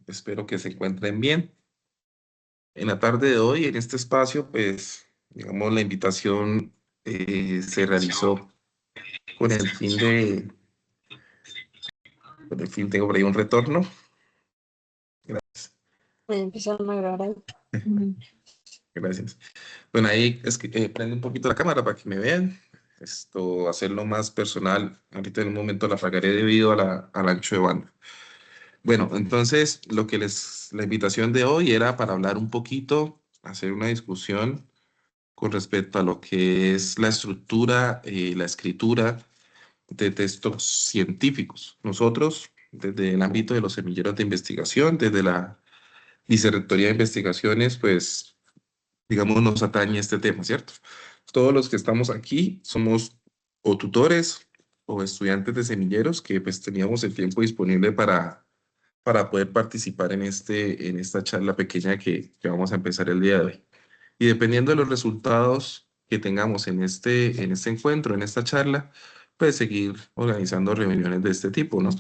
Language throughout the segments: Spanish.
Espero que se encuentren bien. En la tarde de hoy, en este espacio, pues, digamos, la invitación se realizó con el fin tengo por ahí un retorno. Gracias. Empezaron a grabar ahí. Gracias. Bueno, ahí es que prende un poquito la cámara para que me vean. Hacerlo más personal. Ahorita en un momento la apagaré debido al ancho de banda. Bueno, entonces la invitación de hoy era para hablar un poquito, hacer una discusión con respecto a lo que es la estructura, la escritura de textos científicos. Nosotros, desde el ámbito de los semilleros de investigación, desde la Vicerrectoría de Investigaciones, pues, digamos, nos atañe este tema, ¿cierto? Todos los que estamos aquí somos o tutores o estudiantes de semilleros que pues teníamos el tiempo disponible para poder participar en esta charla pequeña que vamos a empezar el día de hoy. Y dependiendo de los resultados que tengamos en este encuentro, en esta charla, pues seguir organizando reuniones de este tipo, ¿no?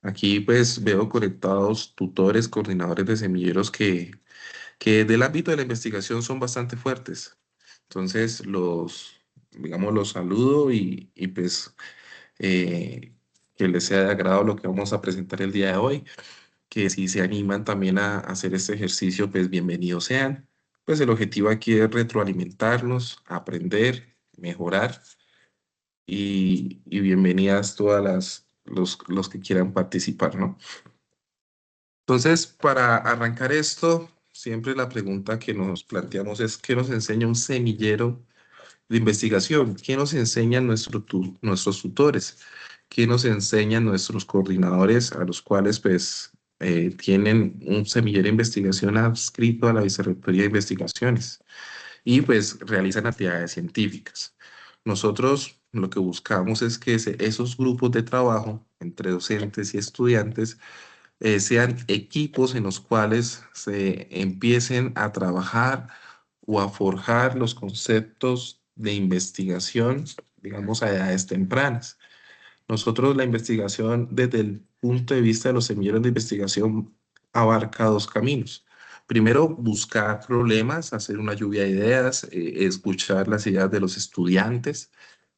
Aquí pues veo conectados tutores, coordinadores de semilleros que del ámbito de la investigación son bastante fuertes. Entonces digamos, los saludo y pues que les sea de agrado lo que vamos a presentar el día de hoy, que si se animan también a hacer este ejercicio, pues bienvenidos sean. Pues el objetivo aquí es retroalimentarnos, aprender, mejorar y bienvenidas los que quieran participar, ¿no? Entonces, para arrancar esto, siempre la pregunta que nos planteamos es, ¿qué nos enseña un semillero de investigación? ¿Qué nos enseñan nuestros tutores? ¿Qué nos enseñan nuestros coordinadores a los cuales pues tienen un semillero de investigación adscrito a la Vicerrectoría de Investigaciones y pues realizan actividades científicas? Nosotros lo que buscamos es que esos grupos de trabajo entre docentes y estudiantes sean equipos en los cuales se empiecen a trabajar o a forjar los conceptos de investigación, digamos, a edades tempranas. Nosotros la investigación desde el punto de vista de los semilleros de investigación abarca dos caminos. Primero, buscar problemas, hacer una lluvia de ideas, escuchar las ideas de los estudiantes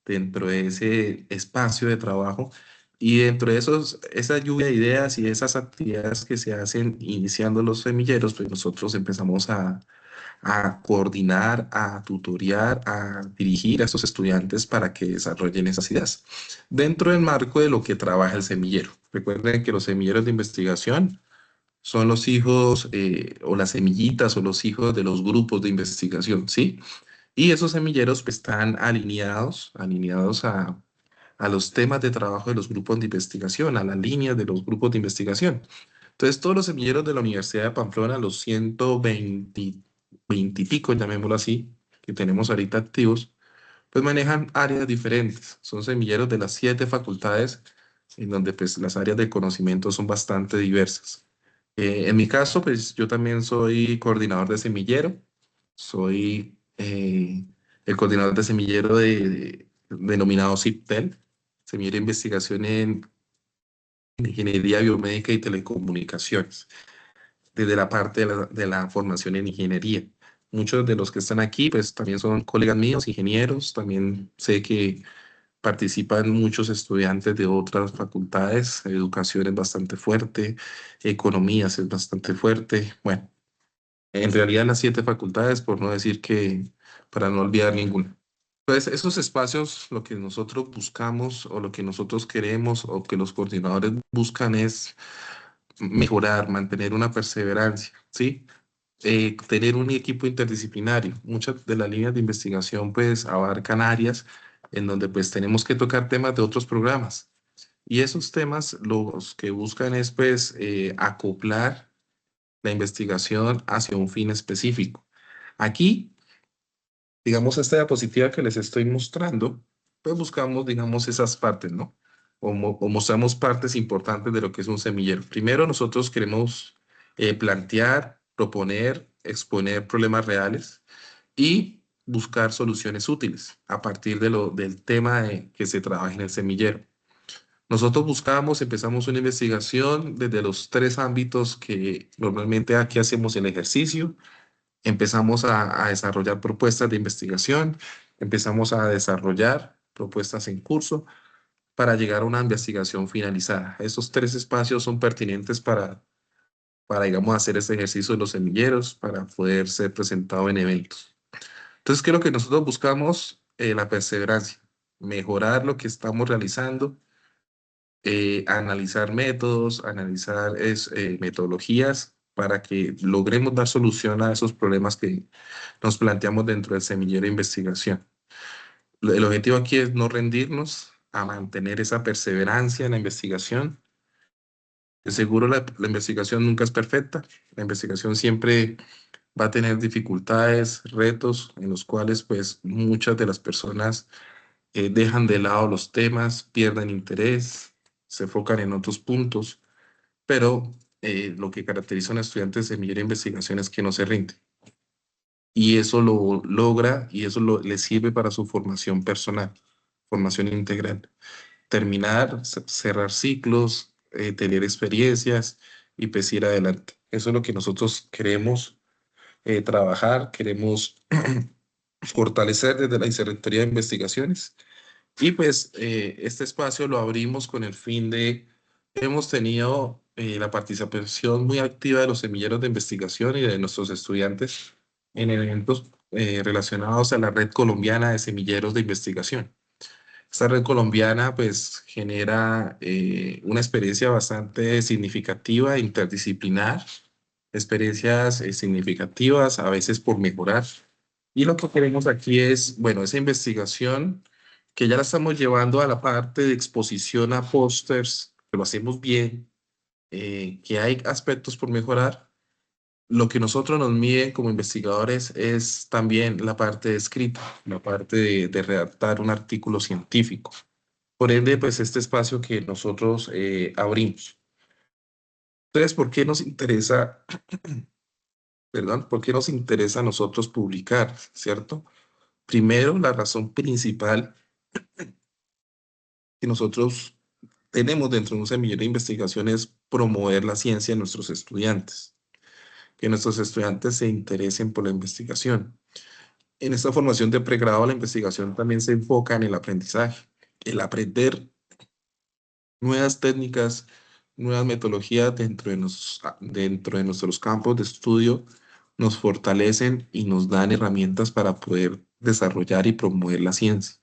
dentro de ese espacio de trabajo y dentro de esa lluvia de ideas y esas actividades que se hacen iniciando los semilleros, pues nosotros empezamos a coordinar, a tutorear, a dirigir a estos estudiantes para que desarrollen esas ideas dentro del marco de lo que trabaja el semillero. Recuerden que los semilleros de investigación son los hijos o las semillitas o los hijos de los grupos de investigación, ¿sí? Y esos semilleros pues, están alineados a los temas de trabajo de los grupos de investigación, a las líneas de los grupos de investigación. Entonces, todos los semilleros de la Universidad de Pamplona, los 120 y pico, llamémoslo así, que tenemos ahorita activos, pues manejan áreas diferentes. Son semilleros de las 7 facultades, en donde pues las áreas de conocimiento son bastante diversas. En mi caso, pues yo también soy coordinador de semillero, soy el coordinador de semillero denominado CIPTEL, semillero de investigación en ingeniería biomédica y telecomunicaciones, desde la parte de la formación en ingeniería. Muchos de los que están aquí, pues también son colegas míos, ingenieros, también sé que participan muchos estudiantes de otras facultades, educación es bastante fuerte, economías es bastante fuerte, bueno, en realidad las 7 facultades, por no decir que, para no olvidar ninguna. Entonces, esos espacios, lo que nosotros buscamos o lo que nosotros queremos o que los coordinadores buscan es mejorar, mantener una perseverancia, ¿sí? Tener un equipo interdisciplinario. Muchas de las líneas de investigación pues abarcan áreas en donde pues tenemos que tocar temas de otros programas. Y esos temas los que buscan es pues acoplar la investigación hacia un fin específico. Aquí, digamos, esta diapositiva que les estoy mostrando, pues buscamos, digamos, esas partes, ¿no? O mostramos partes importantes de lo que es un semillero. Primero, nosotros queremos plantear, proponer, exponer problemas reales y buscar soluciones útiles a partir del tema que se trabaja en el semillero. Nosotros buscamos, empezamos una investigación desde los tres ámbitos que normalmente aquí hacemos el ejercicio. Empezamos a desarrollar propuestas de investigación, empezamos a desarrollar propuestas en curso para llegar a una investigación finalizada. Esos tres espacios son pertinentes para, digamos, hacer este ejercicio de los semilleros, para poder ser presentado en eventos. Entonces, ¿qué es lo que nosotros buscamos? La perseverancia, mejorar lo que estamos realizando, analizar métodos, analizar metodologías para que logremos dar solución a esos problemas que nos planteamos dentro del semillero de investigación. El objetivo aquí es no rendirnos, a mantener esa perseverancia en la investigación. De seguro la investigación nunca es perfecta. La investigación siempre va a tener dificultades, retos en los cuales pues muchas de las personas dejan de lado los temas, pierden interés, se enfocan en otros puntos, pero lo que caracteriza a un estudiante de semillero de investigación es que no se rinde. Y eso lo logra y eso le sirve para su formación personal, formación integral. Terminar, cerrar ciclos, tener experiencias y pues ir adelante. Eso es lo que nosotros queremos trabajar, queremos fortalecer desde la Vicerrectoría de Investigaciones. Y pues este espacio lo abrimos con el fin de, hemos tenido la participación muy activa de los semilleros de investigación y de nuestros estudiantes en eventos relacionados a la Red Colombiana de Semilleros de Investigación. Esta red colombiana pues genera una experiencia bastante significativa, interdisciplinar, experiencias significativas, a veces por mejorar. Y lo que queremos aquí es, bueno, esa investigación que ya la estamos llevando a la parte de exposición a pósters, que lo hacemos bien, que hay aspectos por mejorar. Lo que nosotros nos miden como investigadores es también la parte de escrita, la parte de redactar un artículo científico. Por ende, pues este espacio que nosotros abrimos. Entonces, ¿por qué nos interesa, perdón, por qué nos interesa a nosotros publicar, cierto? Primero, la razón principal que nosotros tenemos dentro de un semillero de investigación es promover la ciencia en nuestros estudiantes, que nuestros estudiantes se interesen por la investigación. En esta formación de pregrado, la investigación también se enfoca en el aprendizaje, el aprender nuevas técnicas, nuevas metodologías dentro de nuestros campos de estudio, nos fortalecen y nos dan herramientas para poder desarrollar y promover la ciencia.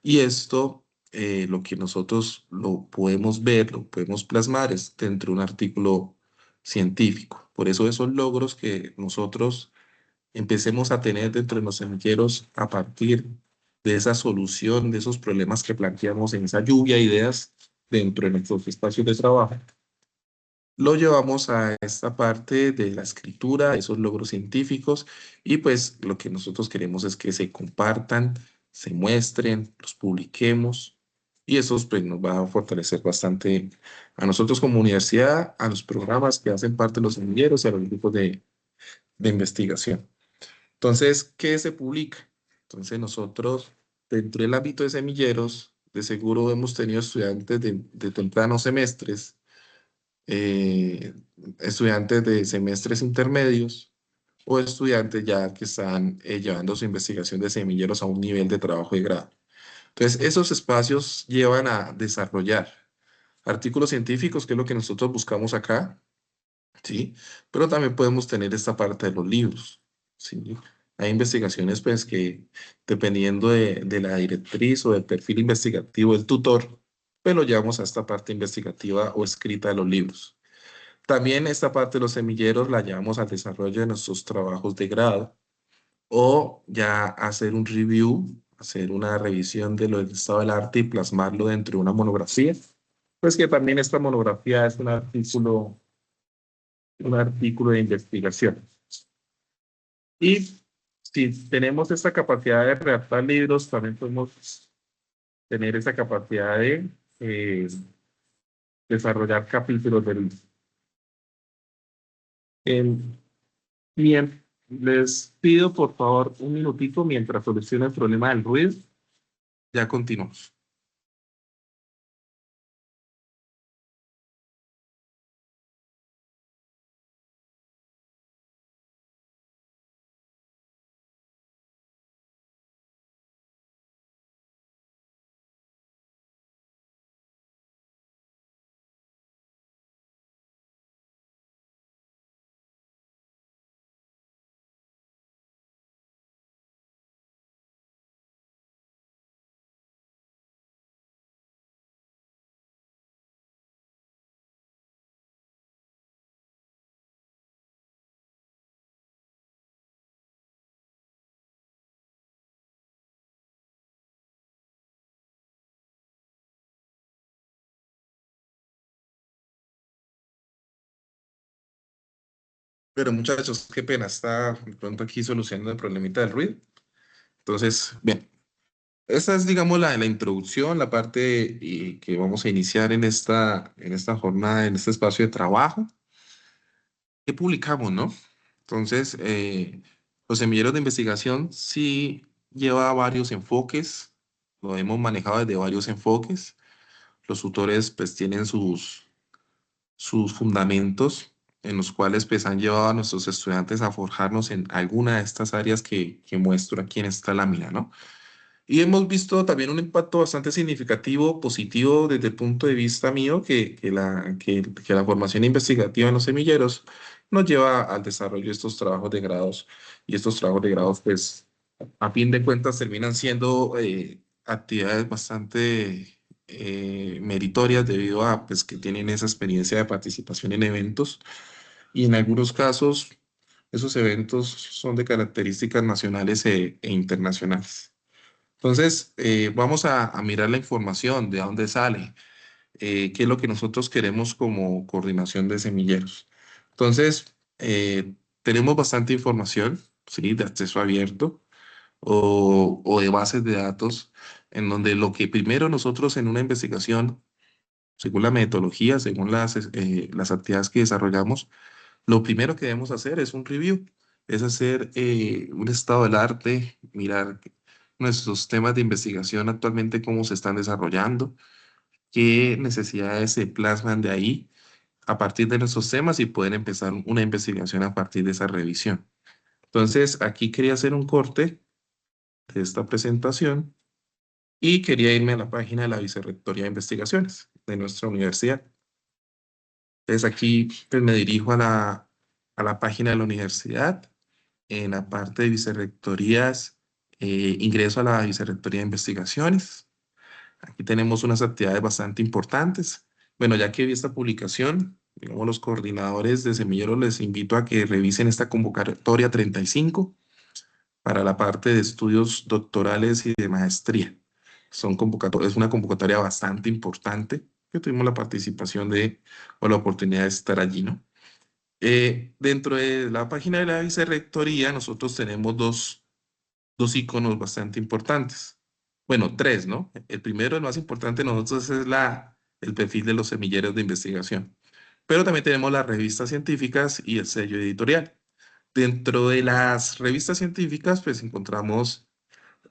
Y esto, lo que nosotros lo podemos ver, lo podemos plasmar es dentro de un artículo científico. Por eso esos logros que nosotros empecemos a tener dentro de los semilleros a partir de esa solución, de esos problemas que planteamos en esa lluvia de ideas dentro de nuestros espacios de trabajo, lo llevamos a esta parte de la escritura, esos logros científicos, y pues lo que nosotros queremos es que se compartan, se muestren, los publiquemos, y eso pues nos va a fortalecer bastante a nosotros como universidad, a los programas que hacen parte de los semilleros y a los grupos de investigación. Entonces, ¿qué se publica? Entonces, nosotros, dentro del ámbito de semilleros, de seguro hemos tenido estudiantes de tempranos semestres, eh, estudiantes de semestres intermedios o estudiantes ya que están llevando su investigación de semilleros a un nivel de trabajo de grado. Entonces, esos espacios llevan a desarrollar artículos científicos, que es lo que nosotros buscamos acá, ¿sí? Pero también podemos tener esta parte de los libros, ¿sí? Hay investigaciones, pues, que dependiendo de la directriz o del perfil investigativo del tutor, pues lo llevamos a esta parte investigativa o escrita de los libros. También esta parte de los semilleros la llevamos al desarrollo de nuestros trabajos de grado o ya hacer un review, hacer una revisión de lo del estado del arte y plasmarlo dentro de una monografía. Pues que también esta monografía es un artículo de investigación. Y si tenemos esta capacidad de redactar libros, también podemos tener esa capacidad de eh, desarrollar capítulos de libros. Bien, les pido por favor un minutito mientras soluciono el problema del ruido. Ya continuamos. Pero muchachos, qué pena, está de pronto aquí solucionando el problemita del ruido. Entonces, bien, esta es, digamos, la introducción, la parte que vamos a iniciar en esta jornada, en este espacio de trabajo. ¿Qué publicamos, no? Entonces, los semilleros de investigación sí lleva varios enfoques, lo hemos manejado desde varios enfoques. Los tutores pues tienen sus fundamentos en los cuales pues han llevado a nuestros estudiantes a forjarnos en alguna de estas áreas que muestro aquí en esta lámina, ¿no? Y hemos visto también un impacto bastante significativo, positivo desde el punto de vista mío, que la formación investigativa en los semilleros nos lleva al desarrollo de estos trabajos de grados. Y estos trabajos de grados, pues, a fin de cuentas, terminan siendo actividades bastante meritorias debido a pues, que tienen esa experiencia de participación en eventos. Y en algunos casos, esos eventos son de características nacionales e internacionales. Entonces, vamos a mirar la información, de dónde sale, qué es lo que nosotros queremos como coordinación de semilleros. Entonces, tenemos bastante información, ¿sí? De acceso abierto o de bases de datos, en donde lo que primero nosotros en una investigación, según la metodología, según las actividades que desarrollamos, lo primero que debemos hacer es un review, es hacer un estado del arte, mirar nuestros temas de investigación actualmente, cómo se están desarrollando, qué necesidades se plasman de ahí a partir de nuestros temas y poder empezar una investigación a partir de esa revisión. Entonces, aquí quería hacer un corte de esta presentación y quería irme a la página de la Vicerrectoría de Investigaciones de nuestra universidad. Entonces, aquí pues, me dirijo a la página de la universidad. En la parte de vicerrectorías, ingreso a la Vicerrectoría de Investigaciones. Aquí tenemos unas actividades bastante importantes. Bueno, ya que vi esta publicación, digamos, los coordinadores de semilleros les invito a que revisen esta convocatoria 35 para la parte de estudios doctorales y de maestría. Es una convocatoria bastante importante que tuvimos la participación o la oportunidad de estar allí, ¿no? Dentro de la página de la vicerrectoría, nosotros tenemos dos iconos bastante importantes. Bueno, tres, ¿no? El primero, el más importante de nosotros, es el perfil de los semilleros de investigación. Pero también tenemos las revistas científicas y el sello editorial. Dentro de las revistas científicas, pues encontramos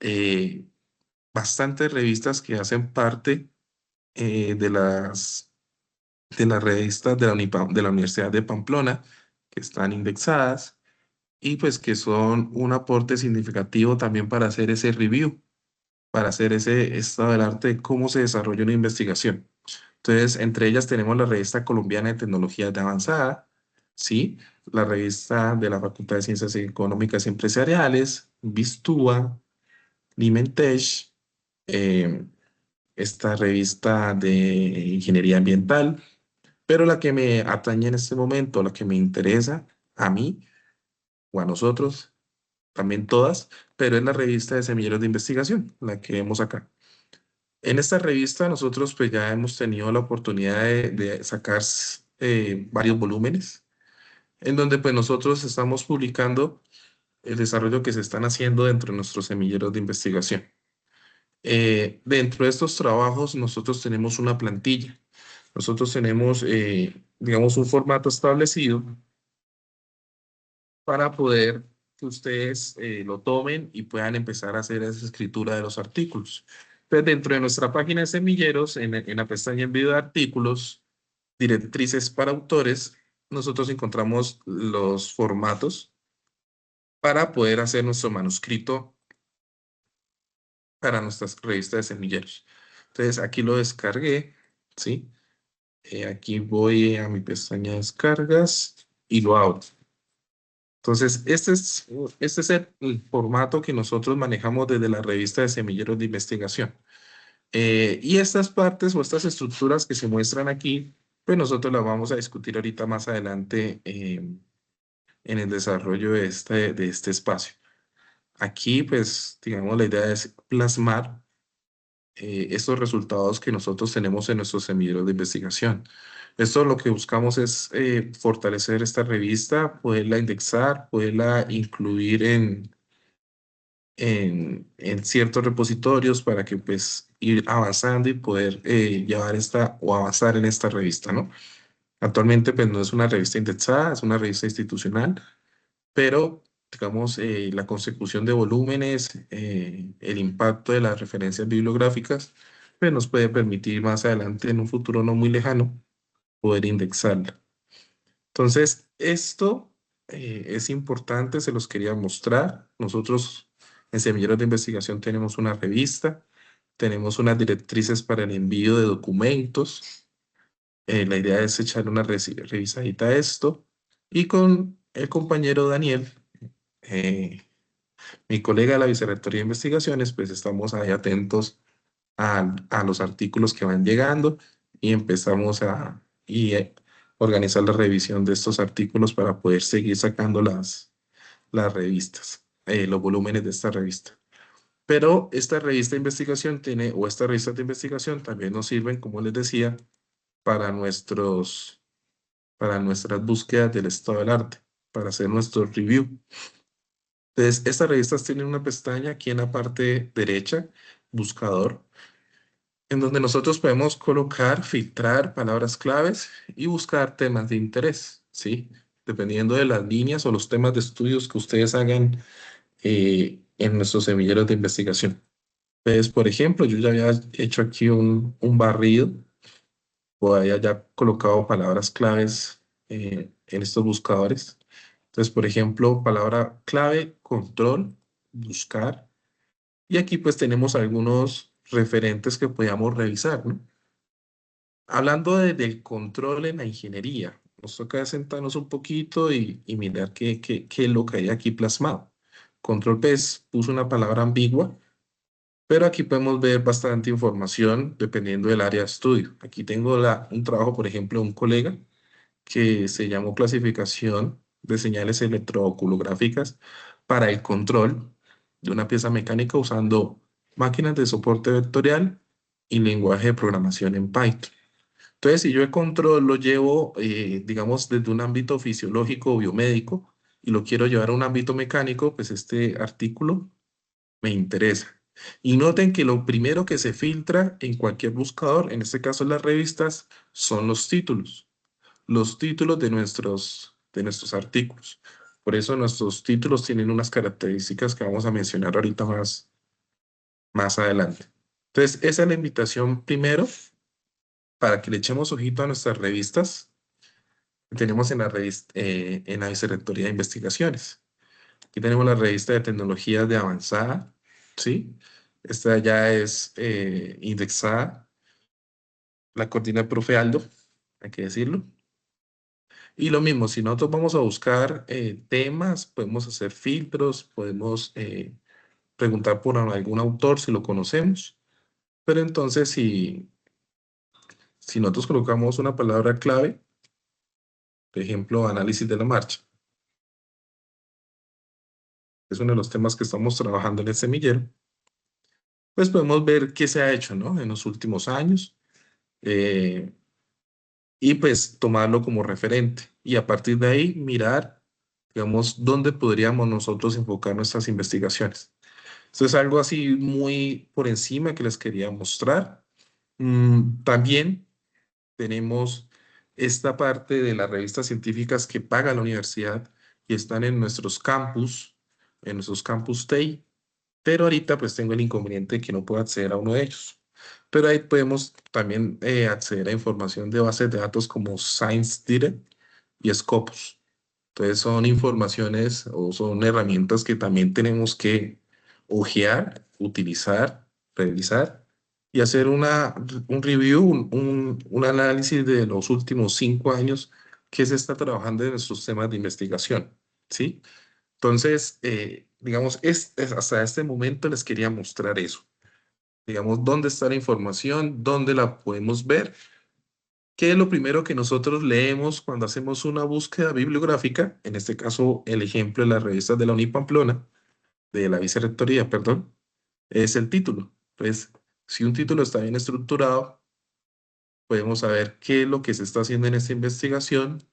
eh, bastantes revistas que hacen parte de las revistas de de la Universidad de Pamplona, que están indexadas y pues que son un aporte significativo también para hacer ese review, para hacer ese estado del arte de cómo se desarrolla una investigación. Entonces, entre ellas tenemos la revista colombiana de tecnologías de avanzada, ¿sí? La revista de la Facultad de Ciencias Económicas y Empresariales, Vistúa, Limentech, eh, esta revista de ingeniería ambiental, pero la que me atañe en este momento, la que me interesa a mí o a nosotros, también todas, pero es la revista de semilleros de investigación, la que vemos acá. En esta revista nosotros pues ya hemos tenido la oportunidad de sacar varios volúmenes, en donde pues nosotros estamos publicando el desarrollo que se están haciendo dentro de nuestros semilleros de investigación. Dentro de estos trabajos nosotros tenemos una plantilla, nosotros tenemos, digamos, un formato establecido para poder que ustedes lo tomen y puedan empezar a hacer esa escritura de los artículos. Entonces, dentro de nuestra página de semilleros, en la pestaña envío de artículos, directrices para autores, nosotros encontramos los formatos para poder hacer nuestro manuscrito para nuestras revistas de semilleros. Entonces, aquí lo descargué, ¿sí? Aquí voy a mi pestaña de descargas y lo abro. Entonces, este es el formato que nosotros manejamos desde la revista de semilleros de investigación. Y estas partes o estas estructuras que se muestran aquí, pues nosotros las vamos a discutir ahorita más adelante en el desarrollo de este espacio. Aquí, pues, digamos, la idea es plasmar estos resultados que nosotros tenemos en nuestros semilleros de investigación. Esto lo que buscamos es fortalecer esta revista, poderla indexar, poderla incluir en ciertos repositorios para que pues ir avanzando y poder llevar esta o avanzar en esta revista, ¿no? Actualmente pues no es una revista indexada, es una revista institucional, pero digamos la consecución de volúmenes, el impacto de las referencias bibliográficas, pues nos puede permitir más adelante en un futuro no muy lejano poder indexarla. Entonces, esto es importante, se los quería mostrar. Nosotros en Semilleros de Investigación tenemos una revista, tenemos unas directrices para el envío de documentos. La idea es echar una revisadita a esto. Y con el compañero Daniel, eh, mi colega de la Vicerrectoría de Investigaciones, pues estamos ahí atentos a los artículos que van llegando y empezamos a organizar la revisión de estos artículos para poder seguir sacando las revistas, los volúmenes de esta revista. Pero esta revista de investigación tiene, o estas revistas de investigación también nos sirven, como les decía, para para nuestras búsquedas del estado del arte, para hacer nuestro review. Entonces, estas revistas tienen una pestaña aquí en la parte derecha, buscador, en donde nosotros podemos colocar, filtrar palabras claves y buscar temas de interés, ¿sí? Dependiendo de las líneas o los temas de estudios que ustedes hagan en nuestros semilleros de investigación. Entonces, por ejemplo, yo ya había hecho aquí un barrido o había ya colocado palabras claves en estos buscadores. Entonces, por ejemplo, palabra clave, control, buscar. Y aquí pues tenemos algunos referentes que podíamos revisar, ¿no? Hablando del control en la ingeniería, nos toca sentarnos un poquito y mirar qué es lo que hay aquí plasmado. Control pues puso una palabra ambigua, pero aquí podemos ver bastante información dependiendo del área de estudio. Aquí tengo un trabajo, por ejemplo, de un colega que se llamó clasificación de señales electrooculográficas para el control de una pieza mecánica usando máquinas de soporte vectorial y lenguaje de programación en Python. Entonces, si yo el control lo llevo, digamos, desde un ámbito fisiológico o biomédico y lo quiero llevar a un ámbito mecánico, pues este artículo me interesa. Y noten que lo primero que se filtra en cualquier buscador, en este caso en las revistas, son los títulos de nuestros artículos. Por eso nuestros títulos tienen unas características que vamos a mencionar ahorita más adelante. Entonces, esa es la invitación primero para que le echemos ojito a nuestras revistas que tenemos en en la Vicerrectoría de Investigaciones. Aquí tenemos la revista de tecnologías de avanzada, ¿sí? Esta ya es indexada, la coordina el profe Aldo, hay que decirlo. Y lo mismo, si nosotros vamos a buscar temas, podemos hacer filtros, podemos preguntar por algún autor si lo conocemos, pero entonces si nosotros colocamos una palabra clave, por ejemplo, análisis de la marcha, que es uno de los temas que estamos trabajando en el semillero, pues podemos ver qué se ha hecho, ¿no? En los últimos años eh, y pues tomarlo como referente y a partir de ahí mirar, digamos, dónde podríamos nosotros enfocar nuestras investigaciones. Esto es algo así muy por encima que les quería mostrar. También tenemos esta parte de las revistas científicas que paga la universidad y están en nuestros campus TEI, pero ahorita pues tengo el inconveniente de que no puedo acceder a uno de ellos. Pero ahí podemos también acceder a información de bases de datos como Science Direct y Scopus. Entonces son informaciones o son herramientas que también tenemos que ojear, utilizar, revisar y hacer un review, un análisis de los últimos 5 años que se está trabajando en nuestros temas de investigación, ¿sí? Entonces, digamos, hasta este momento les quería mostrar eso. Digamos, dónde está la información, dónde la podemos ver. ¿Qué es lo primero que nosotros leemos cuando hacemos una búsqueda bibliográfica? En este caso, el ejemplo de las revistas de la Unipamplona, de la Vicerrectoría, perdón, es el título. Entonces, si un título está bien estructurado, podemos saber qué es lo que se está haciendo en esta investigación,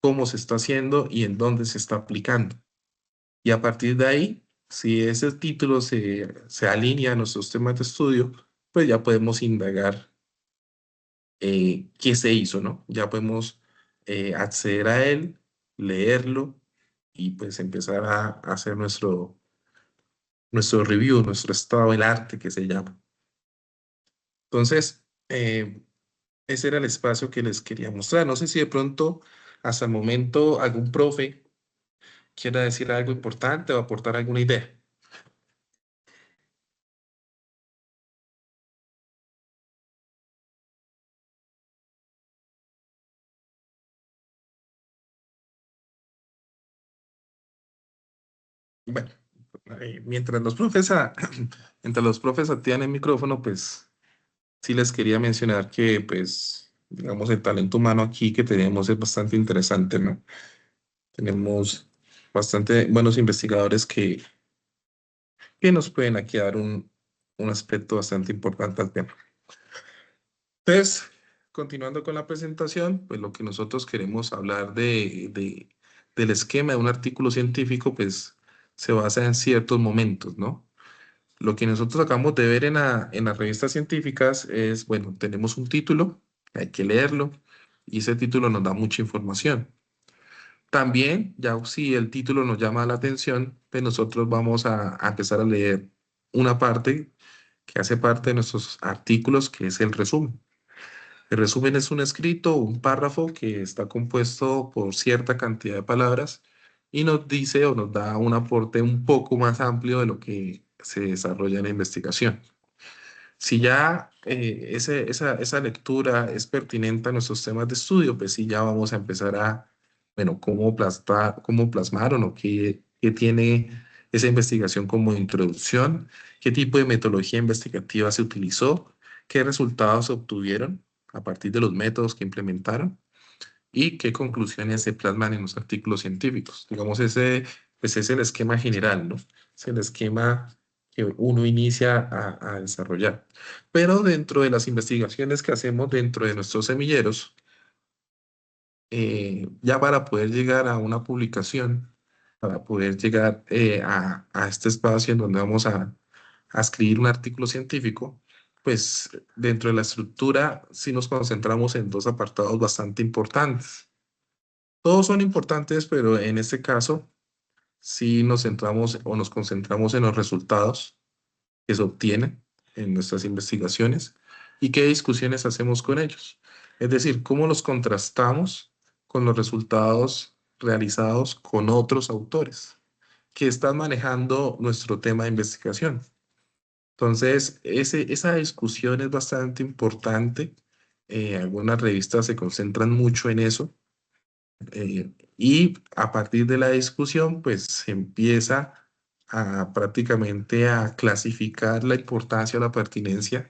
cómo se está haciendo y en dónde se está aplicando. Y a partir de ahí, si ese título se alinea a nuestros temas de estudio, pues ya podemos indagar qué se hizo, ¿no? Ya podemos acceder a él, leerlo y pues empezar a hacer nuestro review, nuestro estado del arte que se llama. Entonces, ese era el espacio que les quería mostrar. No sé si de pronto, hasta el momento, algún profe quiera decir algo importante o aportar alguna idea. Bueno, mientras los profes, mientras los profes activan el micrófono, pues sí les quería mencionar que, pues, digamos, el talento humano aquí que tenemos es bastante interesante, ¿no? Tenemos bastante buenos investigadores que nos pueden aquí dar un aspecto bastante importante al tema. Entonces, continuando con la presentación, pues lo que nosotros queremos hablar del esquema de un artículo científico, pues se basa en ciertos momentos, ¿no? Lo que nosotros acabamos de ver en las revistas científicas es, bueno, tenemos un título, hay que leerlo, y ese título nos da mucha información. También, ya si el título nos llama la atención, pues nosotros vamos a empezar a leer una parte que hace parte de nuestros artículos, que es el resumen. El resumen es un escrito, un párrafo que está compuesto por cierta cantidad de palabras y nos dice o nos da un aporte un poco más amplio de lo que se desarrolla en la investigación. Si ya esa lectura es pertinente a nuestros temas de estudio, pues sí, ya vamos a empezar a, bueno, cómo plasmaron o qué tiene esa investigación como introducción, qué tipo de metodología investigativa se utilizó, qué resultados se obtuvieron a partir de los métodos que implementaron y qué conclusiones se plasman en los artículos científicos. Digamos, ese pues es el esquema general, ¿no? Es el esquema que uno inicia a desarrollar. Pero dentro de las investigaciones que hacemos dentro de nuestros semilleros, ya para poder llegar a una publicación, para poder llegar a este espacio en donde vamos a escribir un artículo científico, pues dentro de la estructura sí nos concentramos en dos apartados bastante importantes. Todos son importantes, pero en este caso sí nos centramos o nos concentramos en los resultados que se obtienen en nuestras investigaciones y qué discusiones hacemos con ellos. Es decir, cómo los contrastamos con los resultados realizados con otros autores que están manejando nuestro tema de investigación. Entonces, esa discusión es bastante importante. Algunas revistas se concentran mucho en eso y a partir de la discusión, pues se empieza a prácticamente a clasificar la importancia o la pertinencia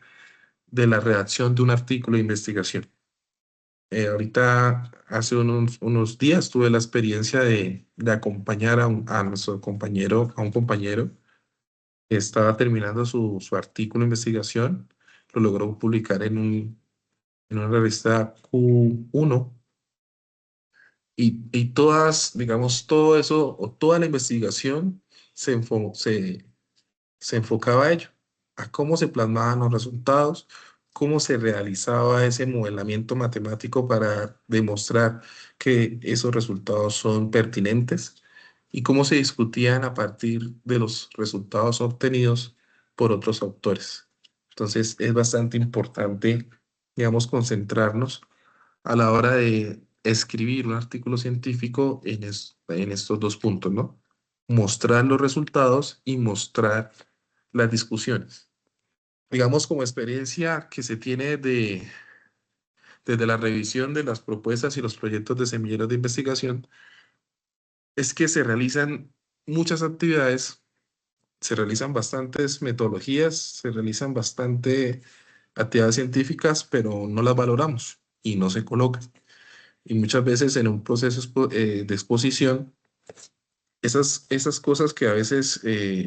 de la redacción de un artículo de investigación. Ahorita, hace unos días, tuve la experiencia de acompañar a nuestro compañero, a un compañero que estaba terminando su artículo de investigación, lo logró publicar en una revista Q1 y todas, digamos, todo eso o toda la investigación se enfocaba a ello, a cómo se plasmaban los resultados, cómo se realizaba ese modelamiento matemático para demostrar que esos resultados son pertinentes y cómo se discutían a partir de los resultados obtenidos por otros autores. Entonces es bastante importante, digamos, concentrarnos a la hora de escribir un artículo científico en estos dos puntos, ¿no? Mostrar los resultados y mostrar las discusiones. Digamos, como experiencia que se tiene desde la revisión de las propuestas y los proyectos de semilleros de investigación, es que se realizan muchas actividades, se realizan bastantes metodologías, se realizan bastante actividades científicas, pero no las valoramos y no se colocan. Y muchas veces en un proceso de exposición, esas cosas que a veces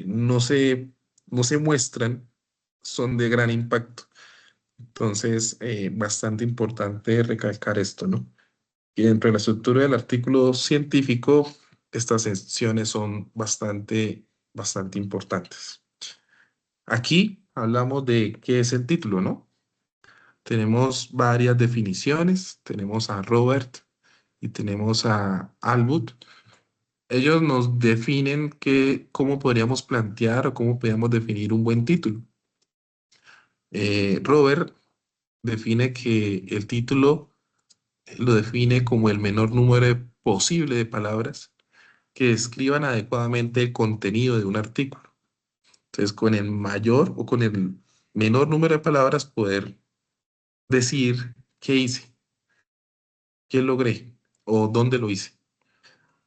no se muestran son de gran impacto. Entonces, bastante importante recalcar esto, ¿no? Y dentro de la estructura del artículo científico, estas secciones son bastante importantes. Aquí hablamos de qué es el título, ¿no? Tenemos varias definiciones. Tenemos a Robert y tenemos a Albut. Ellos nos definen cómo podríamos plantear o cómo podríamos definir un buen título. Robert define que el título lo define como el menor número posible de palabras que describan adecuadamente el contenido de un artículo. Entonces, con el mayor o con el menor número de palabras, poder decir qué hice, qué logré o dónde lo hice.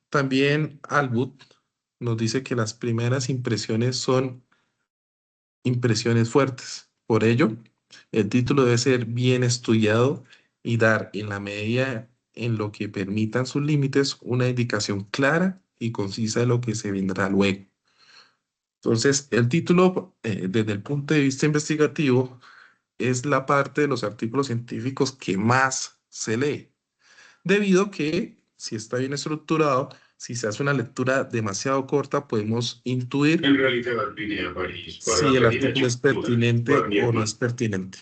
También Albut nos dice que las primeras impresiones son impresiones fuertes. Por ello, el título debe ser bien estudiado y dar, en la medida en lo que permitan sus límites, una indicación clara y concisa de lo que se vendrá luego. Entonces, el título, desde el punto de vista investigativo, es la parte de los artículos científicos que más se lee, debido a que si está bien estructurado, si se hace una lectura demasiado corta, podemos intuir En realidad vine a París para si el pedir artículo es ayuda pertinente por mi o no hermano. es pertinente.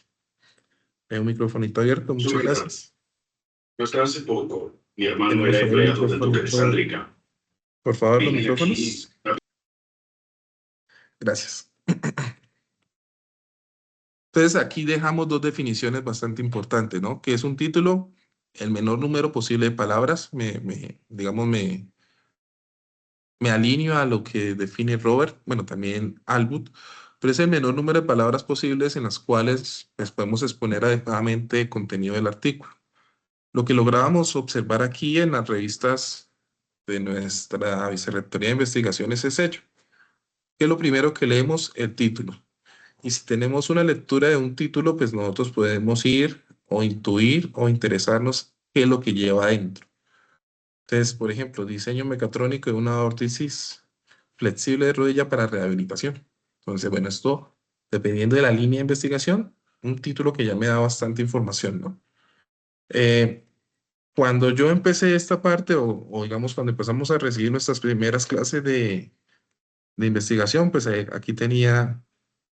Hay un microfonito abierto, Su muchas verdad. gracias. Hasta hace poco, mi hermano Tenemos era ahí el empleado del Duque de microfonito. Sandringham. Por favor, los Vine aquí. micrófonos. Gracias. Entonces, aquí dejamos dos definiciones bastante importantes, ¿no? Que es un título, el menor número posible de palabras, digamos, me alineo a lo que define Robert, bueno, también Albut, pero es el menor número de palabras posibles en las cuales pues, podemos exponer adecuadamente el contenido del artículo. Lo que lográbamos observar aquí en las revistas de nuestra Vicerrectoría de Investigaciones es ello, que lo primero que leemos el título. Y si tenemos una lectura de un título, pues nosotros podemos ir o intuir o interesarnos qué es lo que lleva adentro. Entonces, por ejemplo, diseño mecatrónico de una órtesis flexible de rodilla para rehabilitación. Entonces, bueno, esto, dependiendo de la línea de investigación, un título que ya me da bastante información, ¿no? Eh, Cuando yo empecé esta parte, o digamos, cuando empezamos a recibir nuestras primeras clases de investigación, pues aquí tenía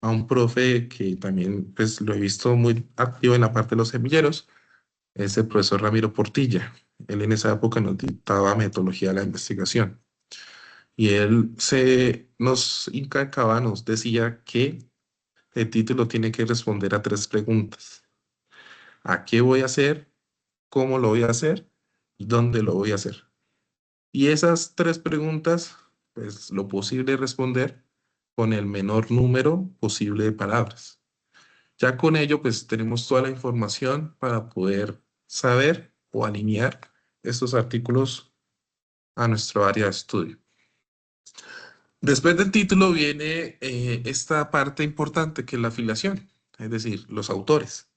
a un profe que también pues, lo he visto muy activo en la parte de los semilleros, es el profesor Ramiro Portilla. Él en esa época nos dictaba metodología de la investigación. Y él nos incalcaba, nos decía que el título tiene que responder a tres preguntas. ¿A qué voy a hacer? ¿Cómo lo voy a hacer? ¿Y dónde lo voy a hacer? Y esas tres preguntas, pues lo posible es responder con el menor número posible de palabras. Ya con ello, pues tenemos toda la información para poder saber o alinear estos artículos a nuestro área de estudio. Después del título viene esta parte importante que es la afiliación, es decir, los autores,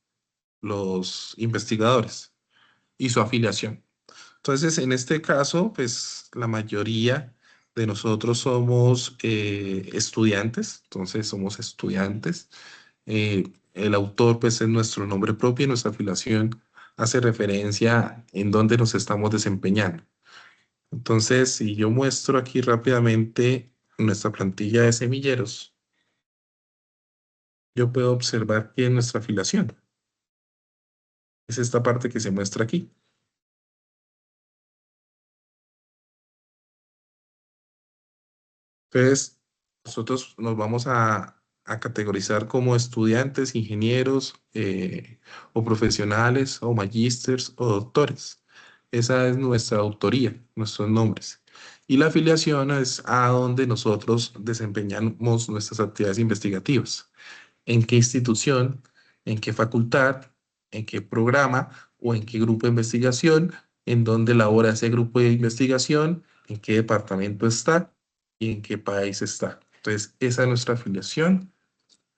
los investigadores y su afiliación. Entonces, en este caso, pues la mayoría de nosotros somos estudiantes, entonces somos estudiantes. El autor, pues, es nuestro nombre propio y nuestra afiliación hace referencia en dónde nos estamos desempeñando. Entonces, si yo muestro aquí rápidamente nuestra plantilla de semilleros, yo puedo observar que nuestra afiliación es esta parte que se muestra aquí. Entonces, nosotros nos vamos a categorizar como estudiantes, ingenieros, o profesionales, o magísters, o doctores. Esa es nuestra autoría, nuestros nombres. Y la afiliación es a donde nosotros desempeñamos nuestras actividades investigativas. En qué institución, en qué facultad, en qué programa o en qué grupo de investigación, en dónde labora ese grupo de investigación, en qué departamento está y en qué país está. Entonces, esa es nuestra afiliación,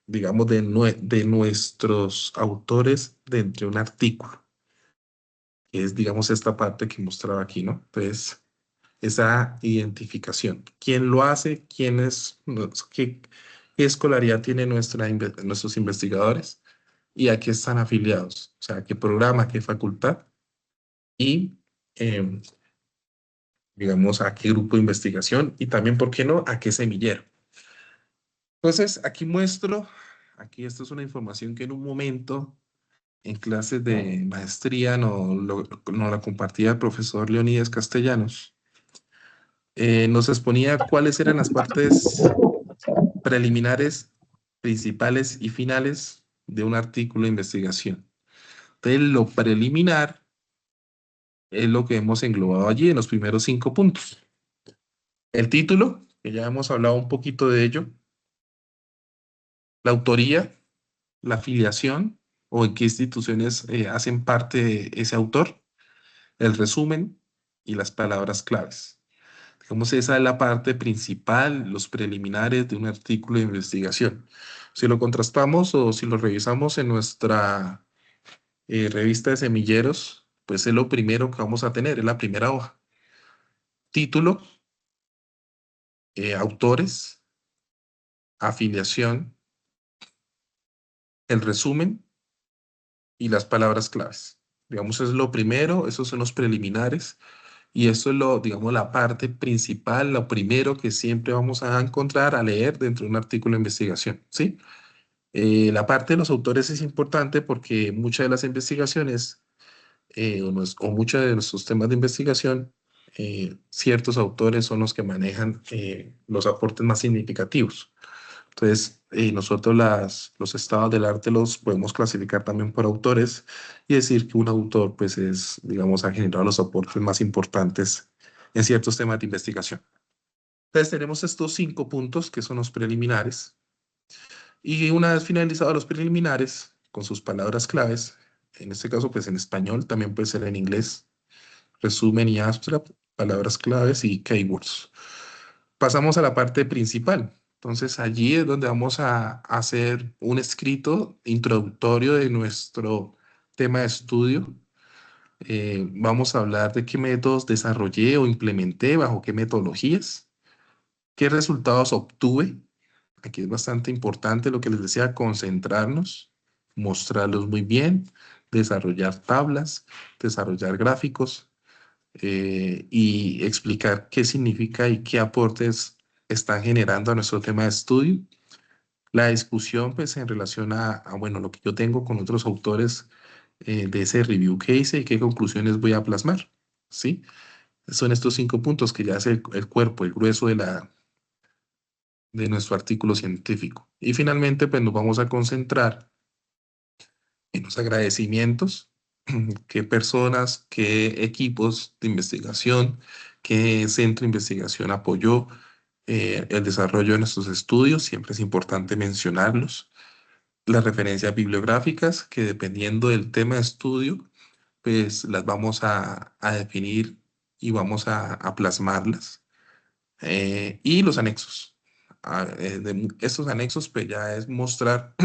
digamos, de nuestros autores dentro de un artículo, que es, digamos, esta parte que mostraba aquí, ¿no? Entonces, esa identificación. ¿Quién lo hace? ¿Quién es? ¿Qué escolaridad tienen nuestros investigadores? y a qué están afiliados, o sea, a qué programa, a qué facultad y, eh, digamos, a qué grupo de investigación y también, ¿por qué no?, a qué semillero. Entonces, aquí muestro, aquí esta es una información que en un momento en clases de maestría nos la compartía el profesor Leonidas Castellanos. Nos exponía cuáles eran las partes preliminares, principales y finales de un artículo de investigación. Entonces, lo preliminar es lo que hemos englobado allí en los primeros 5 puntos. El título, que ya hemos hablado un poquito de ello, la autoría, la afiliación o en qué instituciones hacen parte ese autor, el resumen y las palabras claves. Digamos, esa es la parte principal, los preliminares de un artículo de investigación. Si lo contrastamos o si lo revisamos en nuestra revista de semilleros, pues es lo primero que vamos a tener, es la primera hoja. Título, autores, afiliación, el resumen y las palabras claves. Digamos, es lo primero, esos son los preliminares y eso es lo, digamos, la parte principal, lo primero que siempre vamos a encontrar a leer dentro de un artículo de investigación, ¿sí? La parte de los autores es importante porque muchas de las investigaciones o muchos de nuestros temas de investigación, ciertos autores son los que manejan los aportes más significativos. Entonces, nosotros los estados del arte los podemos clasificar también por autores y decir que un autor, pues, es, digamos, ha generado los aportes más importantes en ciertos temas de investigación. Entonces, tenemos estos 5 puntos que son los preliminares. Y una vez finalizados los preliminares, con sus palabras claves, en este caso, pues en español, también puede ser en inglés, resumen y abstract, palabras claves y keywords. Pasamos a la parte principal. Entonces, allí es donde vamos a hacer un escrito introductorio de nuestro tema de estudio. Vamos a hablar de qué métodos desarrollé o implementé, bajo qué metodologías, qué resultados obtuve. Aquí es bastante importante lo que les decía, concentrarnos, mostrarlos muy bien, desarrollar tablas, desarrollar gráficos y explicar qué significa y qué aportes están generando a nuestro tema de estudio. La discusión, pues, en relación bueno, lo que yo tengo con otros autores de ese review que hice y qué conclusiones voy a plasmar, ¿sí? Son estos 5 puntos que ya es el cuerpo, el grueso de nuestro artículo científico. Y finalmente, pues nos vamos a concentrar en los agradecimientos, qué personas, qué equipos de investigación, qué centro de investigación apoyó el desarrollo de nuestros estudios, siempre es importante mencionarlos. Las referencias bibliográficas, que dependiendo del tema de estudio, pues las vamos a definir y vamos a plasmarlas. Y los anexos. Estos anexos, pues ya es mostrar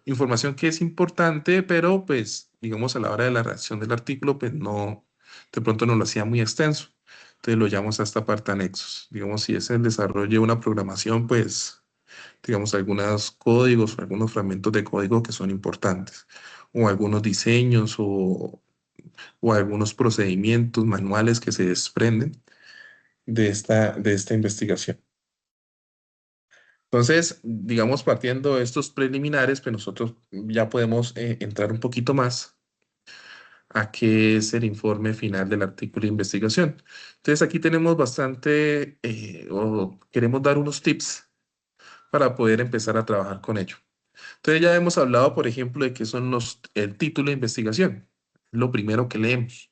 información que es importante, pero pues, digamos, a la hora de la redacción del artículo, pues no, de pronto no lo hacía muy extenso. Entonces lo llamamos a esta parte anexos. Digamos, si es el desarrollo de una programación, pues, digamos, algunos códigos o algunos fragmentos de código que son importantes, o algunos diseños o algunos procedimientos manuales que se desprenden de esta investigación. Entonces, digamos, partiendo de estos preliminares, pues nosotros ya podemos entrar un poquito más a qué es el informe final del artículo de investigación. Entonces, aquí tenemos bastante, o queremos dar unos tips para poder empezar a trabajar con ello. Entonces, ya hemos hablado, por ejemplo, de qué son el título de investigación, lo primero que leemos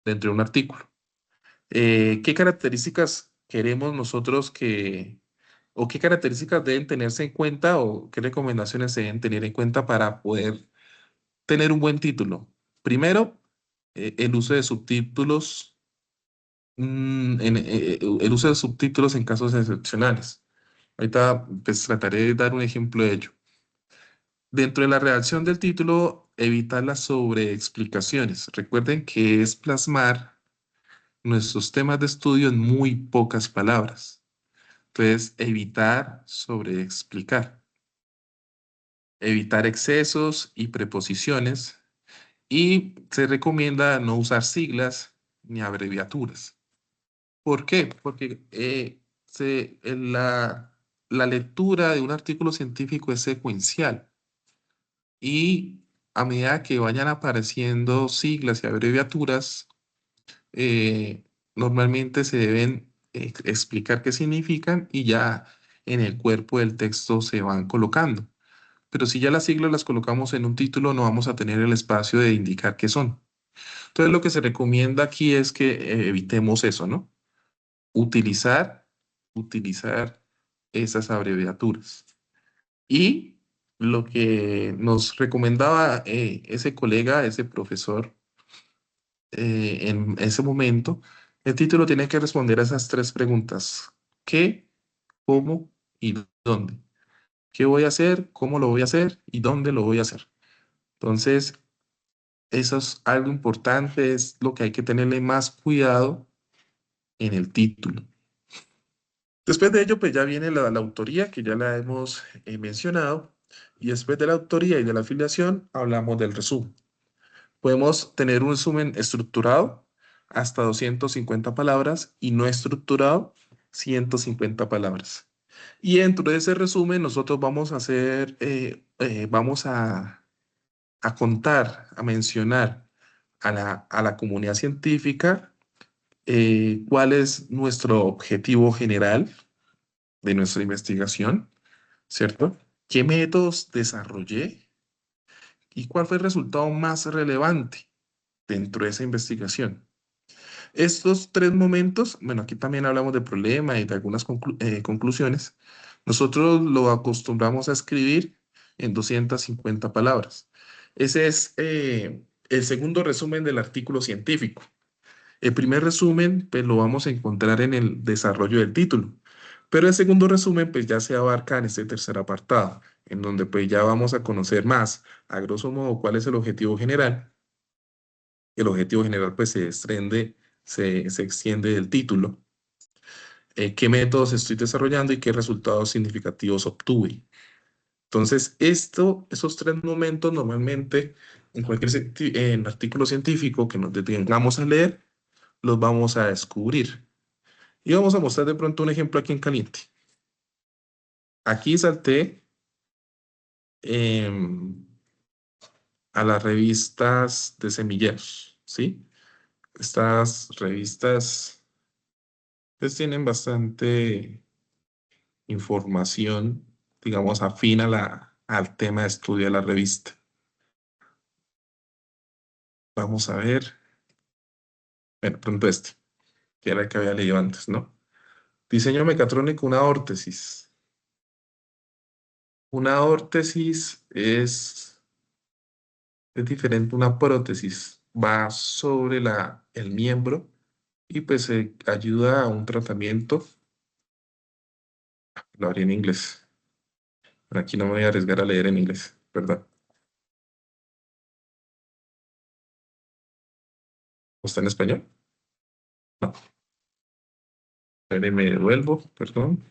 dentro de un artículo. ¿Qué características queremos nosotros o qué características deben tenerse en cuenta o qué recomendaciones se deben tener en cuenta para poder tener un buen título? Primero, el uso de subtítulos, el uso de subtítulos en casos excepcionales. Ahorita pues trataré de dar un ejemplo de ello. Dentro de la redacción del título, evitar las sobreexplicaciones. Recuerden que es plasmar nuestros temas de estudio en muy pocas palabras. Entonces, evitar sobreexplicar. evitar excesos y preposiciones, y se recomienda no usar siglas ni abreviaturas. ¿Por qué? Porque la lectura de un artículo científico es secuencial y a medida que vayan apareciendo siglas y abreviaturas, eh, normalmente se deben explicar qué significan y ya en el cuerpo del texto se van colocando. Pero si ya las siglas las colocamos en un título, no vamos a tener el espacio de indicar qué son. Entonces, lo que se recomienda aquí es que evitemos eso, ¿no? Utilizar, utilizar esas abreviaturas. Y lo que nos recomendaba ese colega, ese profesor, en ese momento, el título tiene que responder a esas tres preguntas. ¿Qué, cómo y dónde? ¿Qué voy a hacer? ¿Cómo lo voy a hacer? ¿Y dónde lo voy a hacer? Entonces, eso es algo importante, es lo que hay que tenerle más cuidado en el título. Después de ello, pues ya viene la autoría, que ya la hemos mencionado, y después de la autoría y de la afiliación, hablamos del resumen. Podemos tener un resumen estructurado hasta 250 palabras y no estructurado 150 palabras. Y dentro de ese resumen nosotros vamos a hacer, vamos a contar, a mencionar a la comunidad científica cuál es nuestro objetivo general de nuestra investigación, ¿cierto? ¿Qué métodos desarrollé y cuál fue el resultado más relevante dentro de esa investigación? Estos tres momentos, bueno, aquí también hablamos de problema y de algunas conclusiones. Nosotros lo acostumbramos a escribir en 250 palabras. Ese es el segundo resumen del artículo científico. El primer resumen, pues lo vamos a encontrar en el desarrollo del título, pero el segundo resumen, pues ya se abarca en este tercer apartado, en donde pues ya vamos a conocer más, a grosso modo, cuál es el objetivo general. El objetivo general pues se extiende del título, qué métodos estoy desarrollando y qué resultados significativos obtuve. Entonces, esos tres momentos normalmente en cualquier en artículo científico que nos detengamos a leer, los vamos a descubrir. Y vamos a mostrar de pronto un ejemplo aquí en caliente. Aquí salté em, a las revistas de semilleros, ¿sí? Estas revistas pues tienen bastante información, digamos, afín a al tema de estudio de la revista. Vamos a ver, bueno, pronto este, que era el que había leído antes, ¿no? Diseño mecatrónico, una órtesis. Una órtesis es diferente a una prótesis. Va sobre el miembro y pues ayuda a un tratamiento. Lo haré en inglés. Pero aquí no me voy a arriesgar a leer en inglés, ¿verdad? ¿O está en español? No. A ver, me devuelvo, perdón.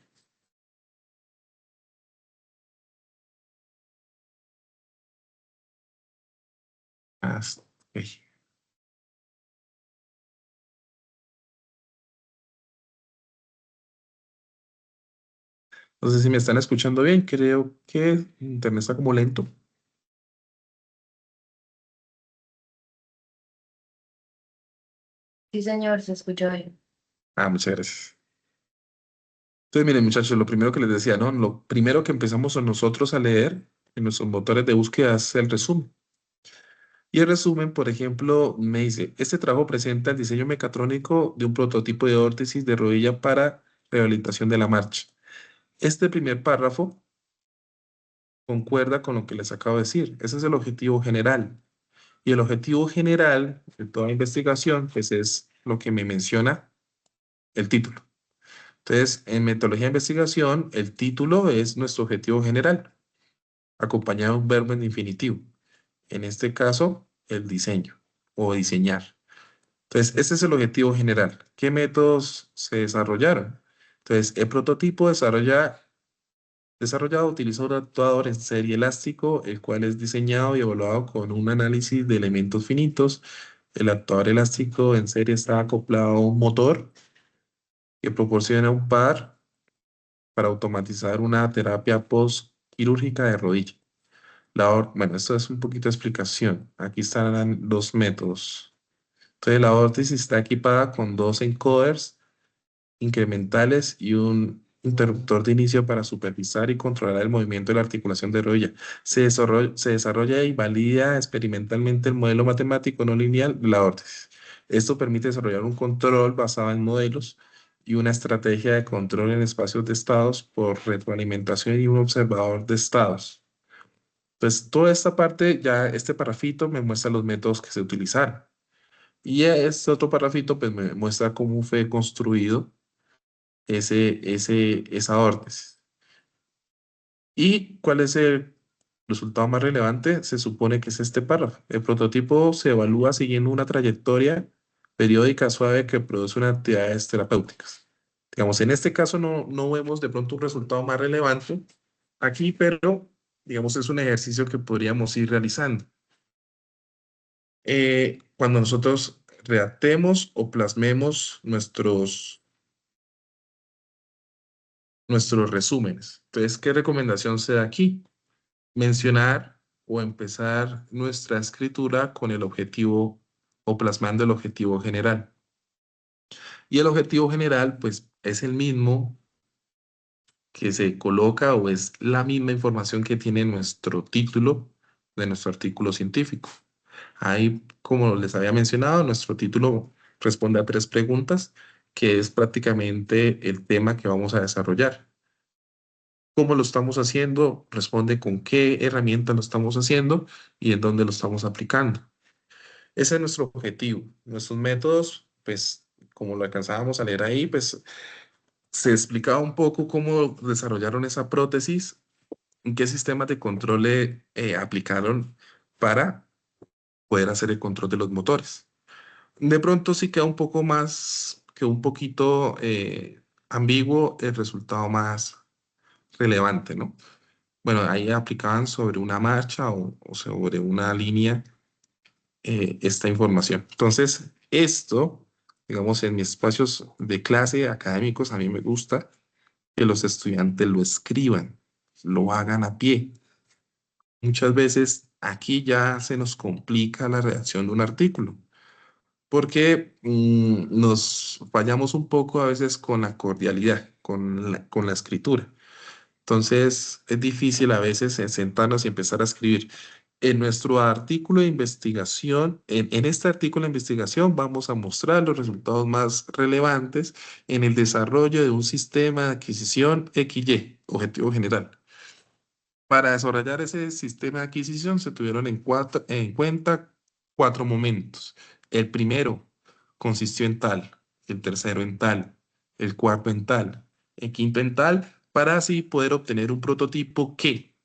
Ah, ok. No sé si me están escuchando bien. Creo que internet está como lento. Sí, señor, se escuchó bien. Ah, muchas gracias. Entonces, miren, muchachos, lo primero que les decía, ¿no? Lo primero que empezamos nosotros a leer en nuestros motores de búsqueda es el resumen. Y el resumen, por ejemplo, me dice, este trabajo presenta el diseño mecatrónico de un prototipo de órtesis de rodilla para rehabilitación de la marcha. Este primer párrafo concuerda con lo que les acabo de decir. Ese es el objetivo general. Y el objetivo general de toda investigación, pues es lo que me menciona el título. Entonces, en metodología de investigación, el título es nuestro objetivo general, acompañado de un verbo en infinitivo. En este caso, el diseño o diseñar. Entonces, ese es el objetivo general. ¿Qué métodos se desarrollaron? Entonces, el prototipo desarrolla Desarrollado utiliza un actuador en serie elástico, el cual es diseñado y evaluado con un análisis de elementos finitos. El actuador elástico en serie está acoplado a un motor que proporciona un par para automatizar una terapia post-quirúrgica de rodilla. Bueno, esto es un poquito de explicación. Aquí están los métodos. Entonces, la órtesis está equipada con dos encoders incrementales y un interruptor de inicio para supervisar y controlar el movimiento de la articulación de rodilla. Se desarrolla y valida experimentalmente el modelo matemático no lineal de la órtesis. Esto permite desarrollar un control basado en modelos y una estrategia de control en espacios de estados por retroalimentación y un observador de estados. Pues toda esta parte, ya este parrafito me muestra los métodos que se utilizaron. Y este otro parrafito pues me muestra cómo fue construido esa órtesis. ¿Y cuál es el resultado más relevante? Se supone que es este párrafo. El prototipo se evalúa siguiendo una trayectoria periódica suave que produce unas actividades terapéuticas. Digamos, en este caso no vemos de pronto un resultado más relevante aquí, pero digamos es un ejercicio que podríamos ir realizando. Cuando nosotros redactemos o plasmemos nuestros resúmenes. Entonces, ¿qué recomendación se da aquí? Mencionar o empezar nuestra escritura con el objetivo o plasmando el objetivo general. Y el objetivo general, pues, es el mismo que se coloca o es la misma información que tiene nuestro título de nuestro artículo científico. Ahí, como les había mencionado, nuestro título responde a 3 preguntas, que es prácticamente el tema que vamos a desarrollar. ¿Cómo lo estamos haciendo? Responde con qué herramienta lo estamos haciendo y en dónde lo estamos aplicando. Ese es nuestro objetivo. Nuestros métodos, pues, como lo alcanzábamos a leer ahí, pues, se explicaba un poco cómo desarrollaron esa prótesis, en qué sistemas de control aplicaron para poder hacer el control de los motores. De pronto sí queda un poco más, que un poquito ambiguo el resultado más relevante, ¿no? Bueno, ahí aplicaban sobre una marcha o sobre una línea esta información. Entonces, esto, digamos, en mis espacios de clase académicos, a mí me gusta que los estudiantes lo escriban, lo hagan a pie. Muchas veces aquí ya se nos complica la redacción de un artículo, porque nos fallamos un poco a veces con la cordialidad, con la escritura. Entonces, es difícil a veces sentarnos y empezar a escribir. En nuestro artículo de investigación, en este artículo de investigación, vamos a mostrar los resultados más relevantes en el desarrollo de un sistema de adquisición XY, objetivo general. Para desarrollar ese sistema de adquisición se tuvieron en cuenta 4 momentos. El primero consistió en tal, el tercero en tal, el cuarto en tal, el quinto en tal, para así poder obtener un prototipo que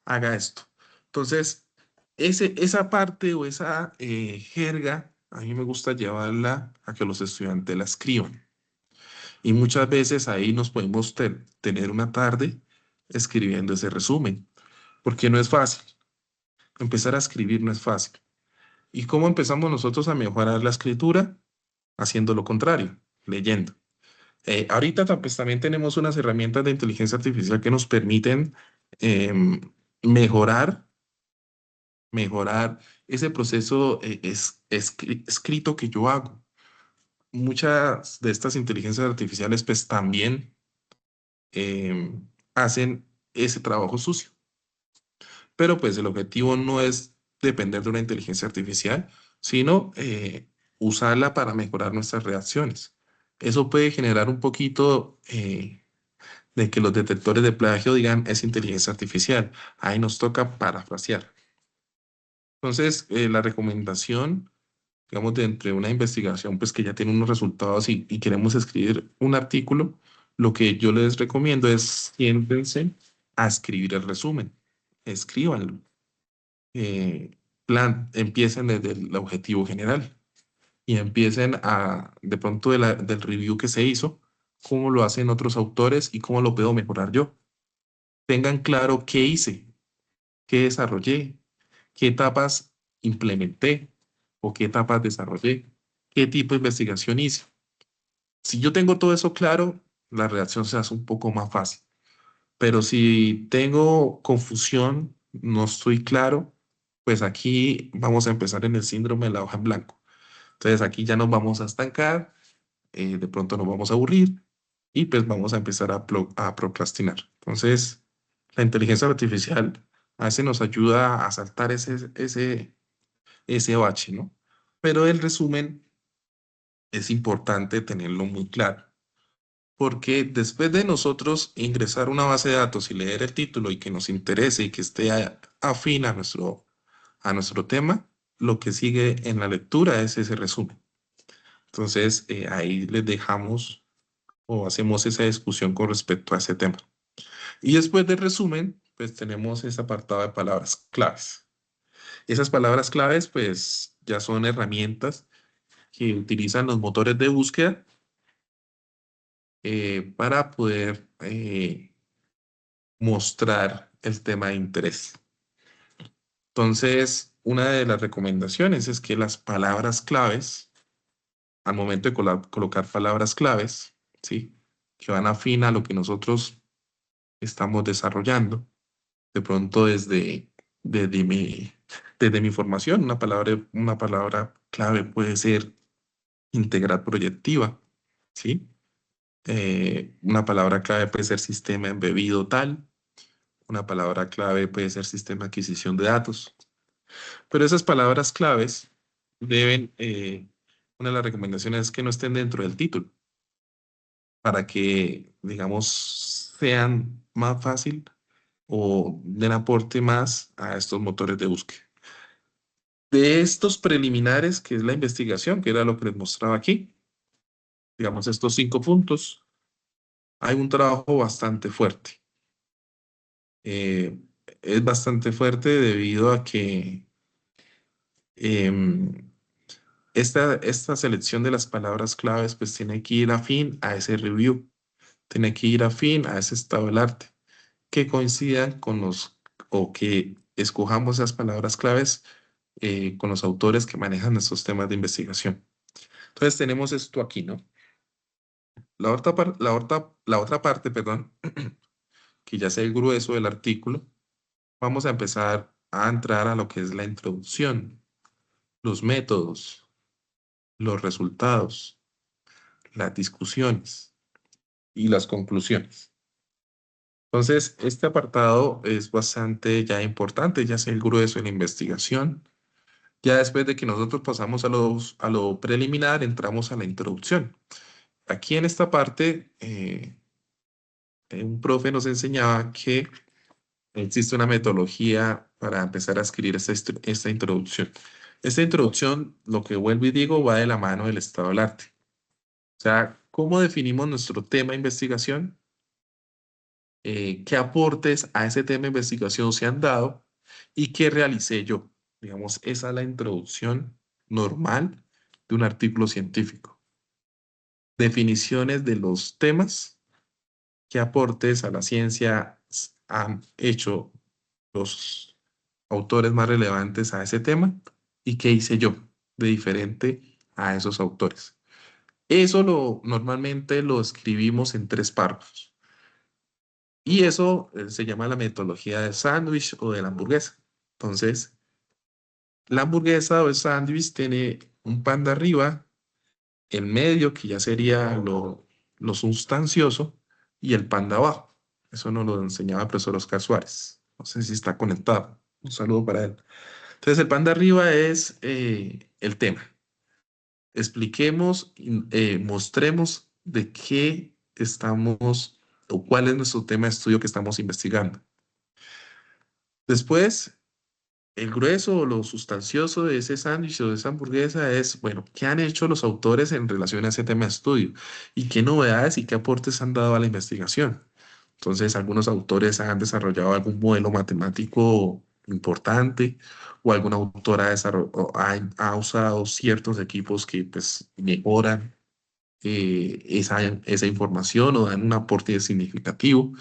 haga esto. Entonces, esa parte o esa jerga, a mí me gusta llevarla a que los estudiantes la escriban. Y muchas veces ahí nos podemos tener una tarde escribiendo ese resumen, porque no es fácil. Empezar a escribir no es fácil. ¿Y cómo empezamos nosotros a mejorar la escritura? Haciendo lo contrario, leyendo. Ahorita pues, también tenemos unas herramientas de inteligencia artificial que nos permiten em, mejorar, mejorar ese proceso escrito que yo hago. Muchas de estas inteligencias artificiales pues también hacen ese trabajo sucio. Pero pues el objetivo no es depender de una inteligencia artificial, sino usarla para mejorar nuestras reacciones. Eso puede generar un poquito de que los detectores de plagio digan es inteligencia artificial. Ahí nos toca parafrasear. Entonces, la recomendación, digamos, de entre una investigación, pues que ya tiene unos resultados y queremos escribir un artículo, lo que yo les recomiendo es siéntense a escribir el resumen. Escríbanlo. Empiecen desde el objetivo general y empiecen de pronto del review que se hizo, cómo lo hacen otros autores y cómo lo puedo mejorar yo. tengan claro qué hice, qué desarrollé, qué etapas implementé o qué etapas desarrollé, qué tipo de investigación hice. Si yo tengo todo eso claro, la redacción se hace un poco más fácil. Pero si tengo confusión, no estoy claro, pues aquí vamos a empezar en el síndrome de la hoja en blanco. Entonces aquí ya nos vamos a estancar, de pronto nos vamos a aburrir y pues vamos a empezar a procrastinar. Entonces, la inteligencia artificial a veces nos ayuda a saltar ese bache, ¿no? Pero el resumen es importante tenerlo muy claro, porque después de nosotros ingresar una base de datos y leer el título y que nos interese y que esté afín a nuestro tema, lo que sigue en la lectura es ese resumen. Entonces, ahí les dejamos o hacemos esa discusión con respecto a ese tema. Y después del resumen, pues tenemos ese apartado de palabras claves. Esas palabras claves, pues ya son herramientas que utilizan los motores de búsqueda para poder mostrar el tema de interés. Entonces, una de las recomendaciones es que las palabras claves, al momento de colocar palabras claves, ¿sí? Que van afín a lo que nosotros estamos desarrollando, de pronto desde mi, desde mi formación, una palabra clave puede ser integral proyectiva, ¿sí? Una palabra clave puede ser sistema embebido tal, una palabra clave puede ser sistema de adquisición de datos, pero esas palabras claves deben, una de las recomendaciones es que no estén dentro del título, para que, digamos, sean más fácil o den aporte más a estos motores de búsqueda. De estos preliminares, que es la investigación, que era lo que les mostraba aquí, digamos, estos 5 puntos, hay un trabajo bastante fuerte. Eh, es bastante fuerte debido a que em, esta selección de las palabras claves pues tiene que ir afín a ese review, tiene que ir afín a ese estado del arte, que coincidan o que escojamos esas palabras claves con los autores que manejan estos temas de investigación. Entonces tenemos esto aquí, ¿no? La otra parte, perdón, que ya sea el grueso del artículo, vamos a empezar a entrar a lo que es la introducción, los métodos, los resultados, las discusiones y las conclusiones. Entonces, este apartado es bastante ya importante, ya sea el grueso de la investigación. Ya después de que nosotros pasamos a lo preliminar, entramos a la introducción. Aquí en esta parte, un profe nos enseñaba que existe una metodología para empezar a escribir esta introducción. Esta introducción, lo que vuelvo y digo, va de la mano del estado del arte. O sea, ¿cómo definimos nuestro tema de investigación? ¿Qué aportes a ese tema de investigación se han dado? ¿Y qué realicé yo? Digamos, esa es la introducción normal de un artículo científico. Definiciones de los temas, qué aportes a la ciencia han hecho los autores más relevantes a ese tema y qué hice yo de diferente a esos autores. Eso normalmente lo escribimos en 3 párrafos y eso se llama la metodología del sándwich o de la hamburguesa. Entonces, la hamburguesa o el sándwich tiene un pan de arriba, el medio que ya sería lo sustancioso y el pan de abajo. Eso nos lo enseñaba el profesor Oscar Suárez. No sé si está conectado. Un saludo para él. Entonces, el pan de arriba es el tema. Expliquemos, mostremos de qué estamos o cuál es nuestro tema de estudio que estamos investigando. Después, el grueso o lo sustancioso de ese sándwich o de esa hamburguesa es, bueno, ¿qué han hecho los autores en relación a ese tema de estudio? ¿Y qué novedades y qué aportes han dado a la investigación? Entonces, algunos autores han desarrollado algún modelo matemático importante o algún autor ha usado ciertos equipos que pues mejoran esa información o dan un aporte significativo.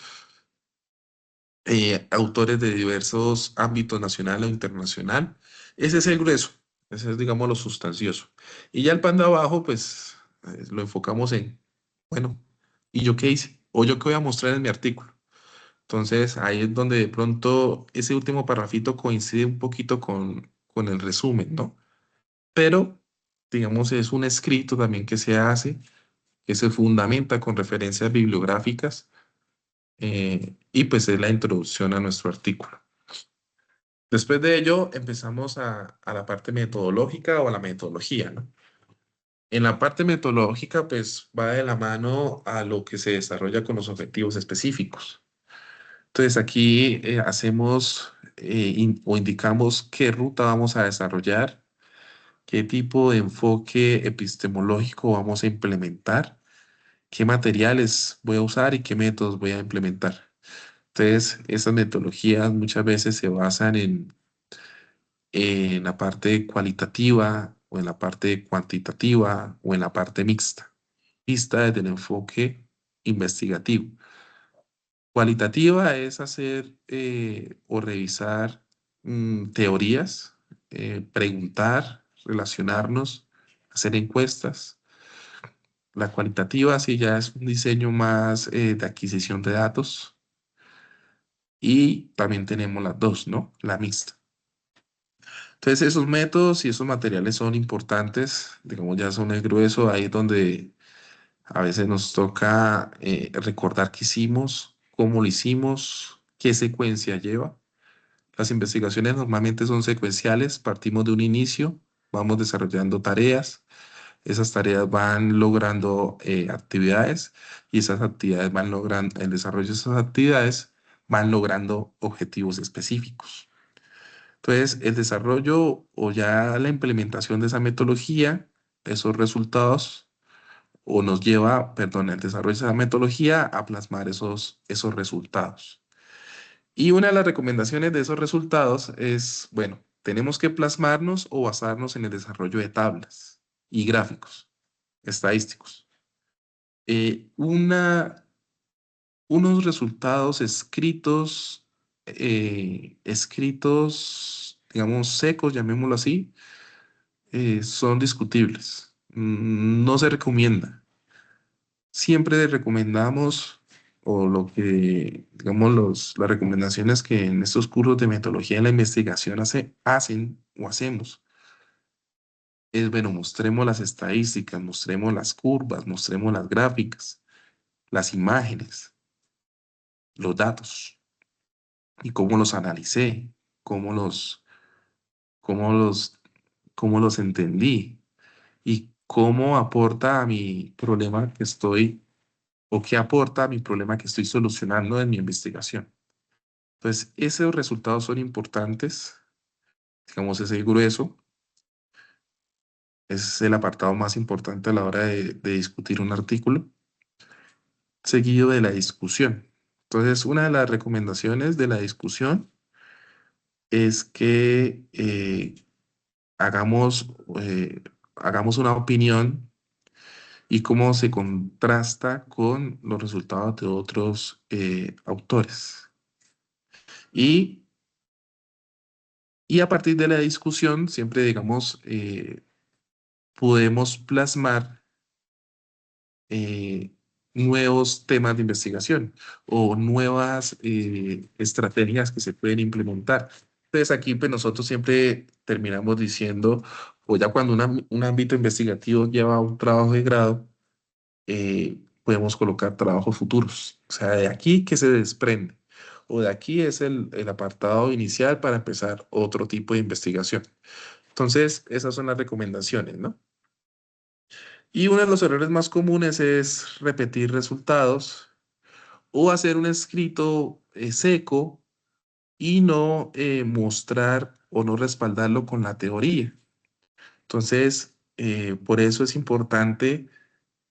autores de diversos ámbitos nacional o internacional. Ese es el grueso, ese es, digamos, lo sustancioso. Y ya el pan de abajo, pues, lo enfocamos en, bueno, ¿y yo qué hice? ¿O yo qué voy a mostrar en mi artículo? Entonces, ahí es donde de pronto ese último parrafito coincide un poquito con el resumen, ¿no? Pero, digamos, es un escrito también que se hace, que se fundamenta con referencias bibliográficas y pues es la introducción a nuestro artículo. Después de ello, empezamos a la parte metodológica o a la metodología, ¿no? En la parte metodológica, pues va de la mano a lo que se desarrolla con los objetivos específicos. Entonces, aquí hacemos o indicamos qué ruta vamos a desarrollar, qué tipo de enfoque epistemológico vamos a implementar, qué materiales voy a usar y qué métodos voy a implementar. Entonces, esas metodologías muchas veces se basan en la parte cualitativa o en la parte cuantitativa o en la parte mixta, vista desde el enfoque investigativo. Cualitativa es hacer o revisar teorías, preguntar, relacionarnos, hacer encuestas. La cualitativa sí ya es un diseño más de adquisición de datos y también tenemos las dos, ¿no? La mixta. Entonces esos métodos y esos materiales son importantes, digamos ya son el grueso, ahí es donde a veces nos toca recordar qué hicimos, cómo lo hicimos, qué secuencia lleva. Las investigaciones normalmente son secuenciales, partimos de un inicio, vamos desarrollando tareas, esas tareas van logrando actividades y esas actividades van logrando, el desarrollo de esas actividades van logrando objetivos específicos. Entonces, el desarrollo o ya la implementación de esa metodología, esos resultados, o nos lleva, perdón, el desarrollo de esa metodología a plasmar esos resultados. Y una de las recomendaciones de esos resultados es, bueno, tenemos que plasmarnos o basarnos en el desarrollo de tablas y gráficos estadísticos. Una, unos resultados escritos, digamos, secos, llamémoslo así, son discutibles. No se recomienda. Siempre recomendamos, o lo que, digamos, las recomendaciones que en estos cursos de metodología de la investigación hacen o hacemos, es, bueno, mostremos las estadísticas, mostremos las curvas, mostremos las gráficas, las imágenes, los datos y cómo los analicé, cómo los, cómo los, cómo los entendí y cómo aporta a mi problema que estoy o qué aporta a mi problema que estoy solucionando en mi investigación. Entonces, esos resultados son importantes, digamos, ese grueso es el apartado más importante a la hora de discutir un artículo, seguido de la discusión. Entonces, una de las recomendaciones de la discusión es que hagamos, eh, hagamos una opinión y cómo se contrasta con los resultados de otros autores. Y, y a partir de la discusión, siempre, digamos, podemos plasmar eh, nuevos temas de investigación o nuevas estrategias que se pueden implementar. Entonces aquí pues nosotros siempre terminamos diciendo, o ya cuando un ámbito investigativo lleva un trabajo de grado, podemos colocar trabajos futuros. O sea, de aquí que se desprende. O de aquí es el apartado inicial para empezar otro tipo de investigación. Entonces, esas son las recomendaciones, ¿no? Y uno de los errores más comunes es repetir resultados o hacer un escrito seco y no mostrar o no respaldarlo con la teoría. Entonces, por eso es importante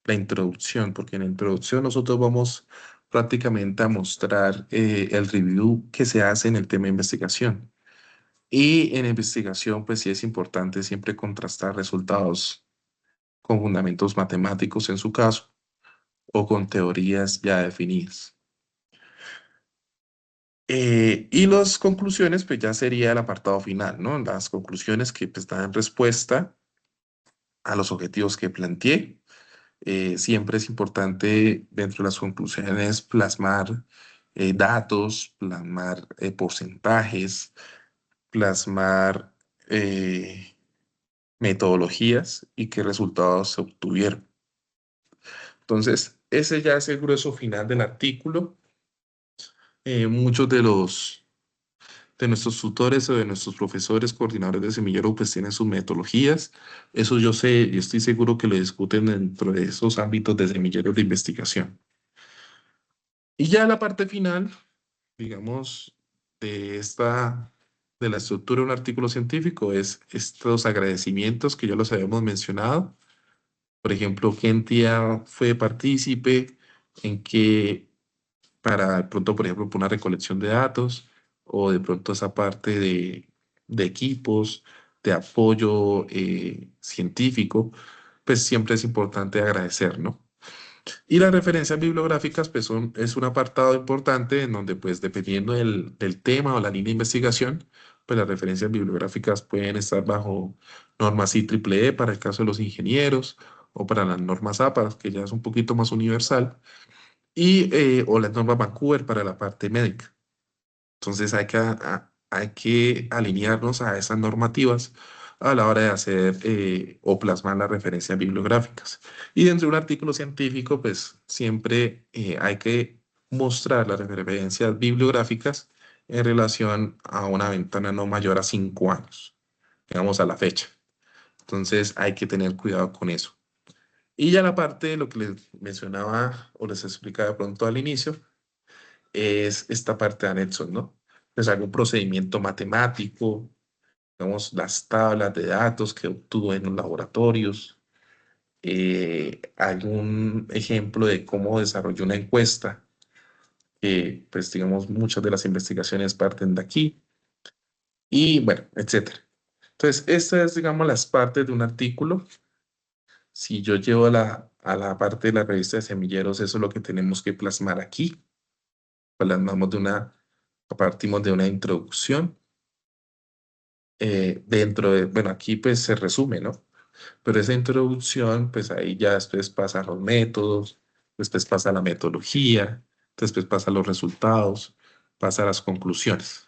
la introducción, porque en la introducción nosotros vamos prácticamente a mostrar el review que se hace en el tema de investigación. Y en investigación, pues sí es importante siempre contrastar resultados con fundamentos matemáticos en su caso o con teorías ya definidas. Y las conclusiones, pues ya sería el apartado final, ¿no? Las conclusiones que pues dan respuesta a los objetivos que planteé. Siempre es importante dentro de las conclusiones plasmar datos, plasmar porcentajes, plasmar metodologías y qué resultados se obtuvieron. Entonces, ese ya es el grueso final del artículo. Muchos de nuestros tutores o de nuestros profesores, coordinadores de semillero, pues tienen sus metodologías. Eso yo sé y estoy seguro que lo discuten dentro de esos ámbitos de semilleros de investigación. Y ya la parte final, digamos, de la estructura de un artículo científico es estos agradecimientos que ya los habíamos mencionado. Por ejemplo, qué entidad fue partícipe, en qué, para de pronto, por ejemplo, por una recolección de datos, o de pronto esa parte de equipos, de apoyo científico, pues siempre es importante agradecer, ¿no? Y las referencias bibliográficas, pues es un apartado importante en donde, pues dependiendo del tema o la línea de investigación, pues las referencias bibliográficas pueden estar bajo normas IEEE para el caso de los ingenieros o para las normas APA, que ya es un poquito más universal, o las normas Vancouver para la parte médica. Entonces hay que alinearnos a esas normativas a la hora de hacer o plasmar las referencias bibliográficas. Y dentro de un artículo científico, pues siempre hay que mostrar las referencias bibliográficas en relación a una ventana no mayor a 5 años, digamos a la fecha. Entonces hay que tener cuidado con eso. Y ya la parte de lo que les mencionaba o les explicaba de pronto al inicio, es esta parte de anexos, ¿no? Pues algún procedimiento matemático, digamos, las tablas de datos que obtuvo en los laboratorios, algún ejemplo de cómo desarrolló una encuesta, que pues digamos muchas de las investigaciones parten de aquí, y bueno, etcétera. Entonces, estas es, digamos, las partes de un artículo. Si yo llevo a la parte de la revista de semilleros, eso es lo que tenemos que plasmar aquí. Plasmamos partimos de una introducción. Bueno, aquí pues se resume, ¿no? Pero esa introducción, pues ahí ya después pasan los métodos, después pasa la metodología, después pasa los resultados, pasa las conclusiones.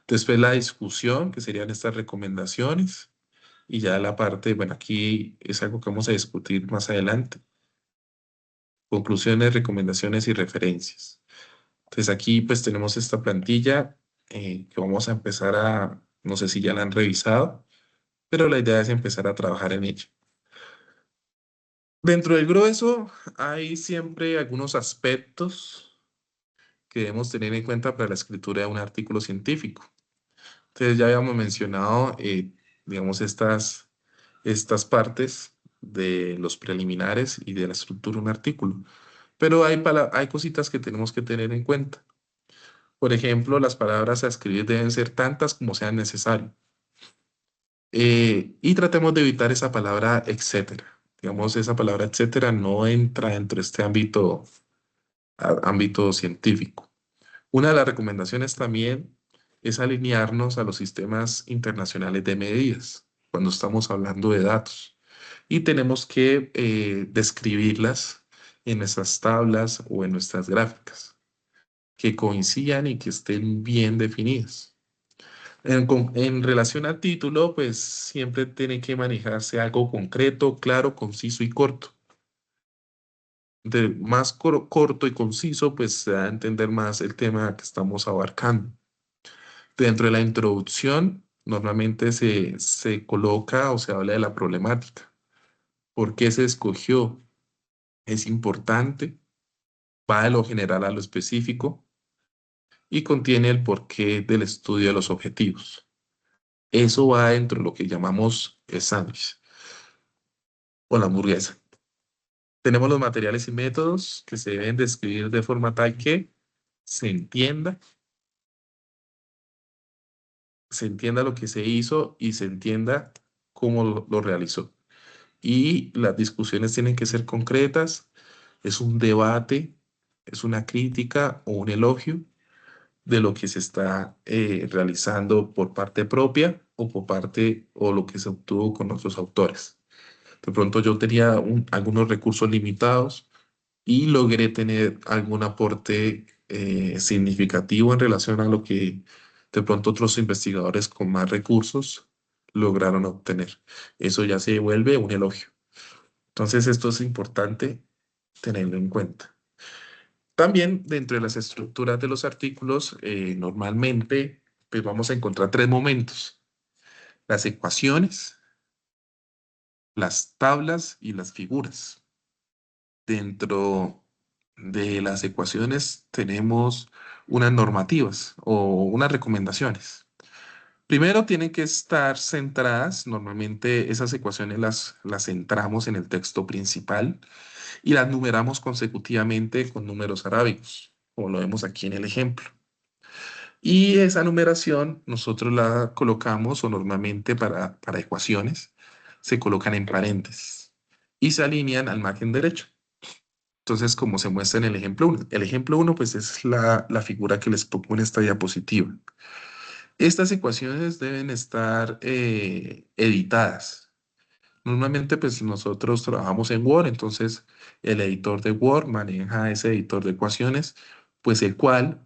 Después la discusión, que serían estas recomendaciones, y ya la parte, bueno, aquí es algo que vamos a discutir más adelante. Conclusiones, recomendaciones y referencias. Entonces aquí pues tenemos esta plantilla que vamos a empezar no sé si ya la han revisado, pero la idea es empezar a trabajar en ella. Dentro del grueso hay siempre algunos aspectos que debemos tener en cuenta para la escritura de un artículo científico. Entonces ya habíamos mencionado, digamos, estas partes de los preliminares y de la estructura de un artículo, pero hay cositas que tenemos que tener en cuenta. Por ejemplo, las palabras a escribir deben ser tantas como sean necesario. Y tratemos de evitar esa palabra etcétera. Digamos, esa palabra etcétera no entra dentro de este ámbito científico. Una de las recomendaciones también es alinearnos a los sistemas internacionales de medidas cuando estamos hablando de datos. Y tenemos que describirlas en nuestras tablas o en nuestras gráficas, que coincidan y que estén bien definidas. En relación al título, pues siempre tiene que manejarse algo concreto, claro, conciso y corto. De más corto y conciso, pues se da a entender más el tema que estamos abarcando. Dentro de la introducción, normalmente se coloca o se habla de la problemática. ¿Por qué se escogió? Es importante, va de lo general a lo específico y contiene el porqué del estudio de los objetivos. Eso va dentro de lo que llamamos el sándwich o la hamburguesa. Tenemos los materiales y métodos que se deben describir de forma tal que se entienda, se entienda lo que se hizo y se entienda cómo lo realizó. Y las discusiones tienen que ser concretas, es un debate, es una crítica o un elogio, de lo que se está realizando por parte propia o por parte o lo que se obtuvo con otros autores. De pronto yo tenía algunos recursos limitados y logré tener algún aporte significativo en relación a lo que de pronto otros investigadores con más recursos lograron obtener. Eso ya se vuelve un elogio. Entonces esto es importante tenerlo en cuenta. También dentro de las estructuras de los artículos, normalmente pues vamos a encontrar tres momentos: las ecuaciones, las tablas y las figuras. Dentro de las ecuaciones tenemos unas normativas o unas recomendaciones. Primero tienen que estar centradas, normalmente esas ecuaciones las centramos en el texto principal y las numeramos consecutivamente con números arábigos, como lo vemos aquí en el ejemplo. Y esa numeración nosotros la colocamos, o normalmente para ecuaciones, se colocan en paréntesis y se alinean al margen derecho. Entonces, como se muestra en el ejemplo 1. El ejemplo 1, pues es la figura que les pongo en esta diapositiva. Estas ecuaciones deben estar editadas. Normalmente, pues nosotros trabajamos en Word, entonces el editor de Word maneja ese editor de ecuaciones, pues el cual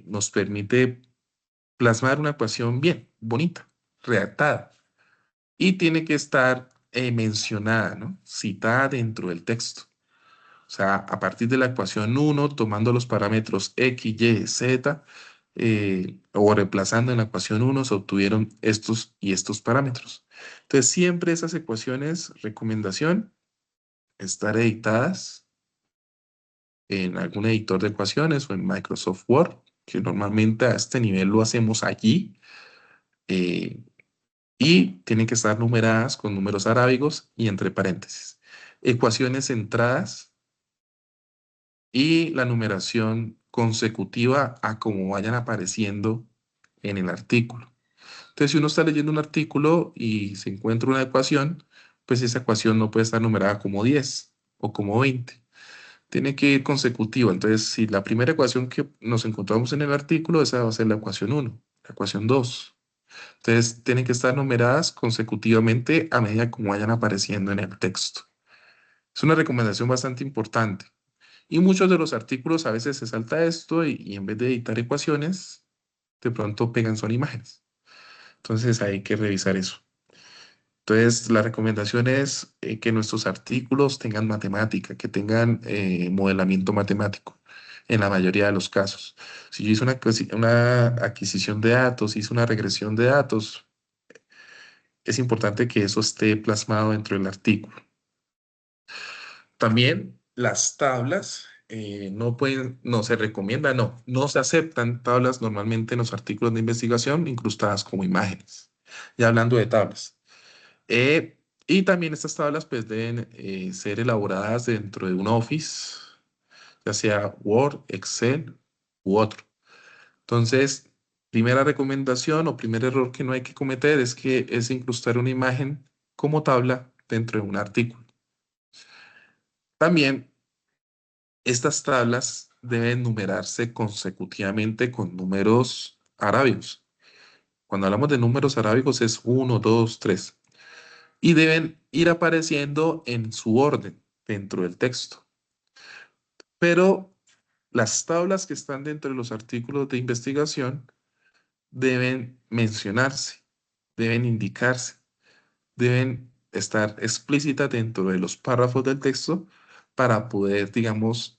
nos permite plasmar una ecuación bien, bonita, redactada. Y tiene que estar mencionada, ¿no? Citada dentro del texto. O sea, a partir de la ecuación 1, tomando los parámetros x, y, z, o reemplazando en la ecuación 1, se obtuvieron estos y estos parámetros. Entonces, siempre esas ecuaciones, recomendación, estar editadas en algún editor de ecuaciones o en Microsoft Word, que normalmente a este nivel lo hacemos allí, eh, y tienen que estar numeradas con números arábigos y entre paréntesis. Ecuaciones centradas y la numeración consecutiva a como vayan apareciendo en el artículo. Entonces, si uno está leyendo un artículo y se encuentra una ecuación, pues esa ecuación no puede estar numerada como 10 o como 20. Tiene que ir consecutiva. Entonces, si la primera ecuación que nos encontramos en el artículo, esa va a ser la ecuación 1, la ecuación 2. Entonces, tienen que estar numeradas consecutivamente a medida como vayan apareciendo en el texto. Es una recomendación bastante importante. Y muchos de los artículos a veces se salta esto y en vez de editar ecuaciones, de pronto pegan son imágenes. Entonces hay que revisar eso. Entonces la recomendación es que nuestros artículos tengan matemática, que tengan modelamiento matemático en la mayoría de los casos. Si yo hice una adquisición de datos, hice una regresión de datos, es importante que eso esté plasmado dentro del artículo. También las tablas no pueden, no se recomienda, no se aceptan tablas normalmente en los artículos de investigación incrustadas como imágenes. Ya hablando de tablas. Y también estas tablas pues deben ser elaboradas dentro de un Office, ya sea Word, Excel u otro. Entonces, primera recomendación o primer error que no hay que cometer es incrustar una imagen como tabla dentro de un artículo. También estas tablas deben numerarse consecutivamente con números arábigos. Cuando hablamos de números arábigos es 1, 2, 3. Y deben ir apareciendo en su orden dentro del texto. Pero las tablas que están dentro de los artículos de investigación deben mencionarse, deben indicarse, deben estar explícitas dentro de los párrafos del texto para poder, digamos,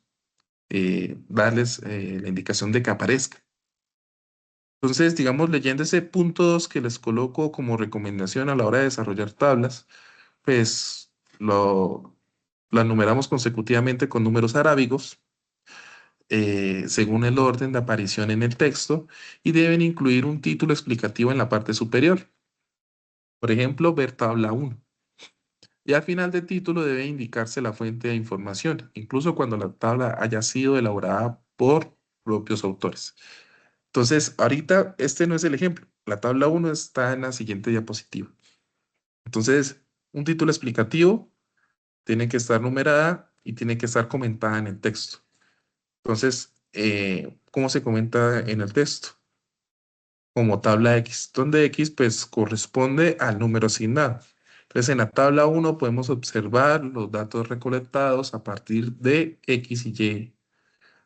darles la indicación de que aparezca. Entonces, digamos, leyendo ese punto 2 que les coloco como recomendación a la hora de desarrollar tablas, pues las numeramos consecutivamente con números arábigos, según el orden de aparición en el texto, y deben incluir un título explicativo en la parte superior. Por ejemplo, ver tabla 1. Y al final del título debe indicarse la fuente de información, incluso cuando la tabla haya sido elaborada por propios autores. Entonces, ahorita este no es el ejemplo. La tabla 1 está en la siguiente diapositiva. Entonces, un título explicativo tiene que estar numerada y tiene que estar comentada en el texto. Entonces, ¿cómo se comenta en el texto? Como tabla X, donde X pues corresponde al número asignado. Entonces en la tabla 1 podemos observar los datos recolectados a partir de X y Y,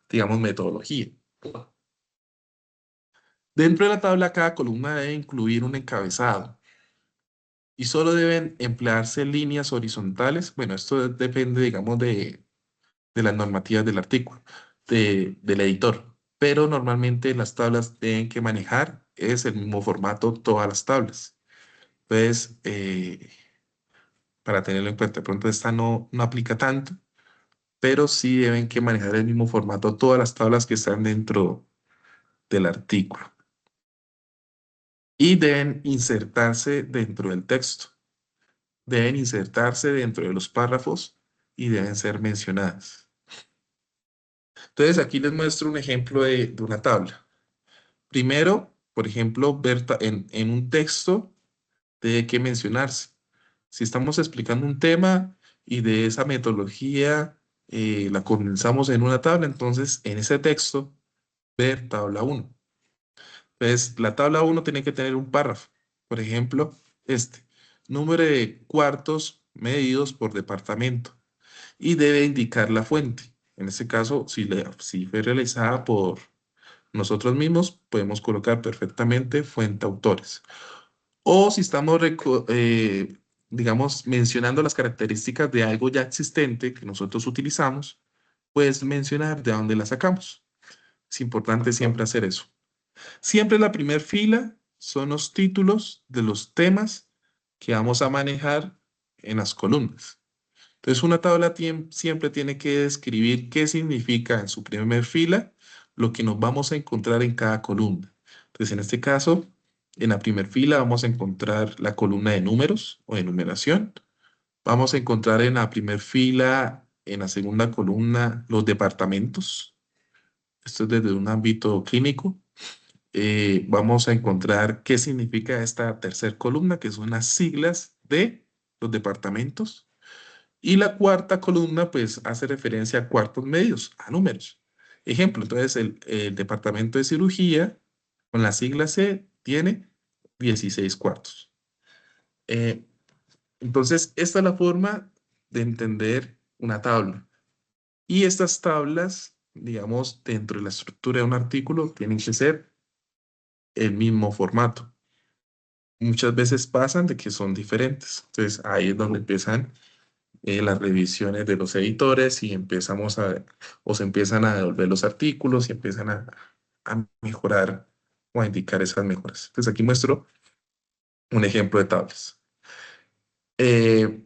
digamos, metodología. Dentro de la tabla, cada columna debe incluir un encabezado y solo deben emplearse líneas horizontales. Bueno, esto depende, digamos, de las normativas del artículo, del editor. Pero normalmente las tablas deben que manejar es el mismo formato todas las tablas. Entonces, para tenerlo en cuenta, de pronto esta no aplica tanto, pero sí deben que manejar el mismo formato todas las tablas que están dentro del artículo. Y deben insertarse dentro del texto. Deben insertarse dentro de los párrafos y deben ser mencionadas. Entonces, aquí les muestro un ejemplo de una tabla. Primero, por ejemplo, en un texto debe que mencionarse. Si estamos explicando un tema y de esa metodología la condensamos en una tabla, entonces en ese texto, ver tabla 1. Entonces, la tabla 1 tiene que tener un párrafo. Por ejemplo, número de cuartos medidos por departamento y debe indicar la fuente. En este caso, si fue realizada por nosotros mismos, podemos colocar perfectamente fuente autores. O si estamos, digamos, mencionando las características de algo ya existente que nosotros utilizamos, pues mencionar de dónde la sacamos. Es importante siempre hacer eso. Siempre la primera fila son los títulos de los temas que vamos a manejar en las columnas. Entonces, una tabla siempre tiene que describir qué significa en su primera fila lo que nos vamos a encontrar en cada columna. Entonces, en este caso, en la primera fila vamos a encontrar la columna de números o de numeración. Vamos a encontrar en la primera fila, en la segunda columna, los departamentos. Esto es desde un ámbito clínico. Vamos a encontrar qué significa esta tercera columna, que son las siglas de los departamentos. Y la cuarta columna, pues, hace referencia a cuartos medios, a números. Ejemplo, entonces, el departamento de cirugía, con la sigla C, tiene 16 cuartos. Entonces, esta es la forma de entender una tabla. Y estas tablas, digamos, dentro de la estructura de un artículo, tienen que ser el mismo formato. Muchas veces pasan de que son diferentes. Entonces, ahí es donde empiezan las revisiones de los editores y o se empiezan a devolver los artículos y empiezan a mejorar o a indicar esas mejoras. Entonces aquí muestro un ejemplo de tablas. Eh,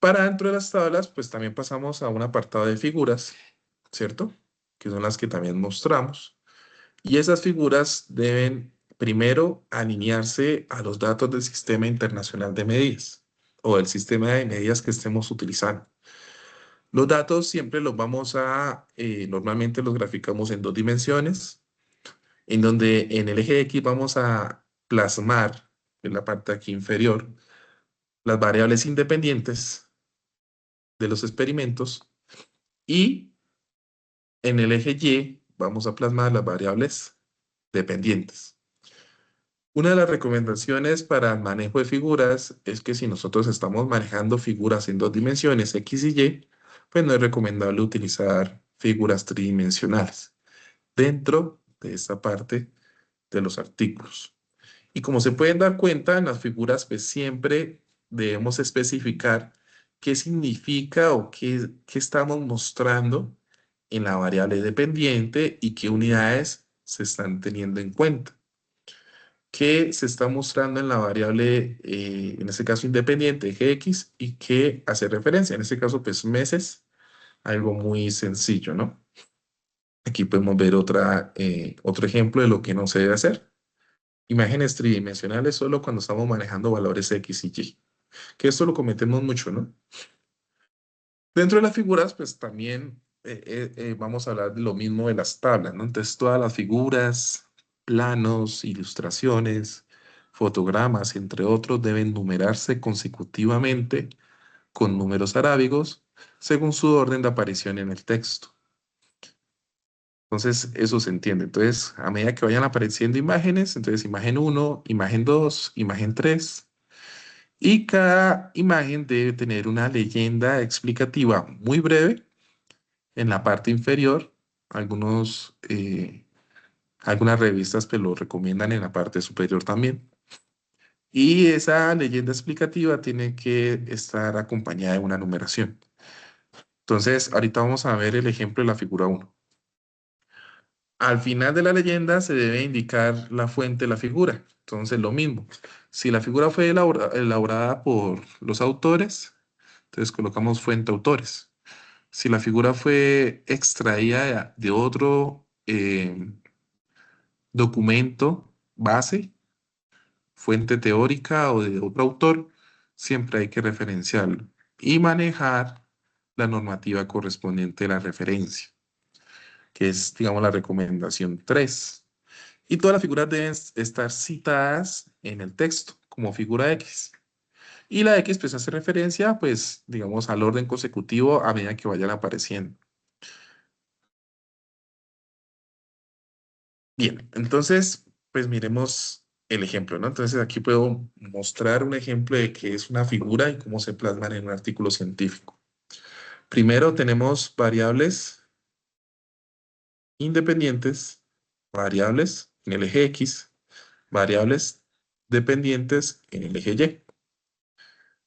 para dentro de las tablas, pues también pasamos a un apartado de figuras, ¿cierto? Que son las que también mostramos. Y esas figuras deben primero alinearse a los datos del Sistema Internacional de Medidas o el sistema de medidas que estemos utilizando. Los datos siempre los normalmente los graficamos en 2 dimensiones, en donde en el eje X vamos a plasmar, en la parte aquí inferior, las variables independientes de los experimentos y en el eje Y vamos a plasmar las variables dependientes. Una de las recomendaciones para el manejo de figuras es que si nosotros estamos manejando figuras en 2 dimensiones, X y Y, pues no es recomendable utilizar figuras tridimensionales dentro de esta parte de los artículos. Y como se pueden dar cuenta, en las figuras pues siempre debemos especificar qué significa o qué estamos mostrando en la variable dependiente y qué unidades se están teniendo en cuenta. Qué se está mostrando en la variable, en este caso independiente, X, y qué hace referencia. En este caso, pues meses, algo muy sencillo, ¿no? Aquí podemos ver otro ejemplo de lo que no se debe hacer. Imágenes tridimensionales solo cuando estamos manejando valores X y Y, que esto lo cometemos mucho, ¿no? Dentro de las figuras, pues también vamos a hablar de lo mismo de las tablas, ¿no? Entonces, todas las figuras, planos, ilustraciones, fotogramas, entre otros, deben numerarse consecutivamente con números arábigos según su orden de aparición en el texto. Entonces, eso se entiende. Entonces, a medida que vayan apareciendo imágenes, entonces imagen 1, imagen 2, imagen 3, y cada imagen debe tener una leyenda explicativa muy breve en la parte inferior. Algunas revistas pues lo recomiendan en la parte superior también. Y esa leyenda explicativa tiene que estar acompañada de una numeración. Entonces, ahorita vamos a ver el ejemplo de la figura 1. Al final de la leyenda se debe indicar la fuente de la figura. Entonces, lo mismo. Si la figura fue elaborada por los autores, entonces colocamos fuente autores. Si la figura fue extraída de otro documento base, fuente teórica o de otro autor, siempre hay que referenciarlo y manejar la normativa correspondiente a la referencia, que es, digamos, la recomendación 3. Y todas las figuras deben estar citadas en el texto como figura X. Y la X pues hace referencia, pues, digamos, al orden consecutivo a medida que vayan apareciendo. Bien, entonces, pues miremos el ejemplo, ¿no? Entonces aquí puedo mostrar un ejemplo de qué es una figura y cómo se plasman en un artículo científico. Primero tenemos variables independientes, variables en el eje X, variables dependientes en el eje Y.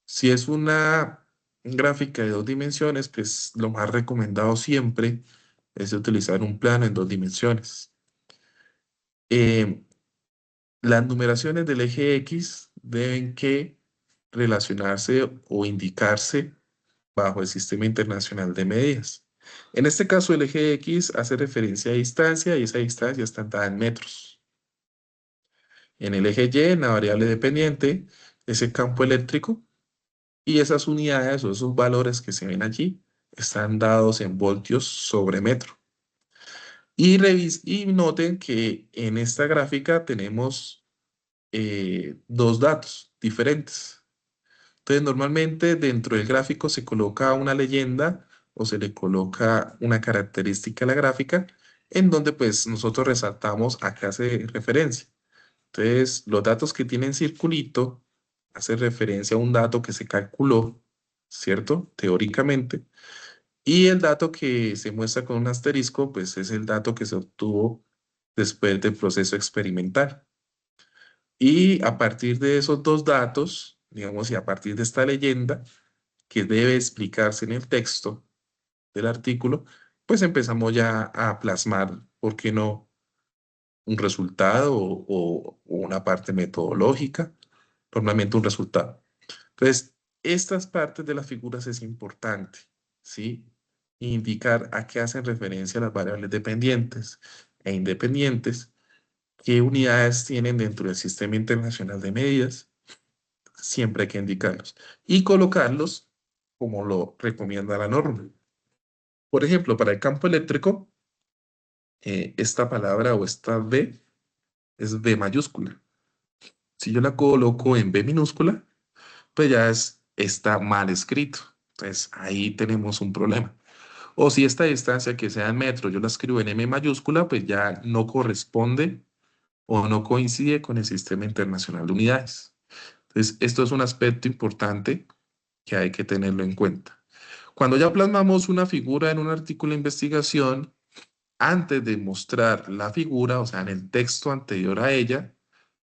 Si es una gráfica de 2 dimensiones, pues lo más recomendado siempre es utilizar un plano en 2 dimensiones. Eh, las numeraciones del eje X deben que relacionarse o indicarse bajo el Sistema Internacional de Medidas. En este caso, el eje X hace referencia a distancia y esa distancia está dada en metros. En el eje Y, en la variable dependiente, es el campo eléctrico y esas unidades o esos valores que se ven allí están dados en voltios sobre metro. Y noten que en esta gráfica tenemos 2 datos diferentes. Entonces, normalmente dentro del gráfico se coloca una leyenda o se le coloca una característica a la gráfica en donde pues nosotros resaltamos a qué hace referencia. Entonces, los datos que tienen circulito hacen referencia a un dato que se calculó, ¿cierto? Teóricamente. Y el dato que se muestra con un asterisco, pues es el dato que se obtuvo después del proceso experimental. Y a partir de esos 2 datos, digamos, y a partir de esta leyenda, que debe explicarse en el texto del artículo, pues empezamos ya a plasmar, ¿por qué no? Un resultado o una parte metodológica, normalmente un resultado. Entonces, estas partes de las figuras es importante, ¿sí? Indicar a qué hacen referencia las variables dependientes e independientes, qué unidades tienen dentro del Sistema Internacional de Medidas, siempre hay que indicarlos y colocarlos como lo recomienda la norma. Por ejemplo, para el campo eléctrico, esta palabra o esta B es B mayúscula. Si yo la coloco en B minúscula, pues ya está mal escrito. Entonces ahí tenemos un problema. O si esta distancia que sea en metro yo la escribo en M mayúscula, pues ya no corresponde o no coincide con el Sistema Internacional de Unidades. Entonces, esto es un aspecto importante que hay que tenerlo en cuenta. Cuando ya plasmamos una figura en un artículo de investigación, antes de mostrar la figura, o sea, en el texto anterior a ella,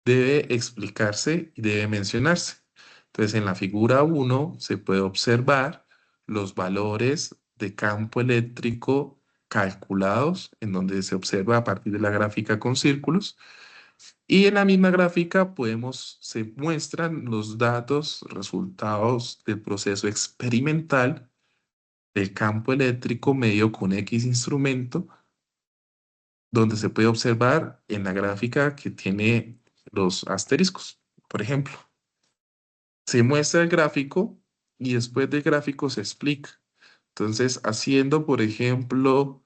debe explicarse y debe mencionarse. Entonces, en la figura 1 se puede observar los valores de campo eléctrico calculados, en donde se observa a partir de la gráfica con círculos. Y en la misma gráfica se muestran los datos, resultados del proceso experimental del campo eléctrico medido con X instrumento, donde se puede observar en la gráfica que tiene los asteriscos. Por ejemplo, se muestra el gráfico y después del gráfico se explica. Entonces, haciendo, por ejemplo,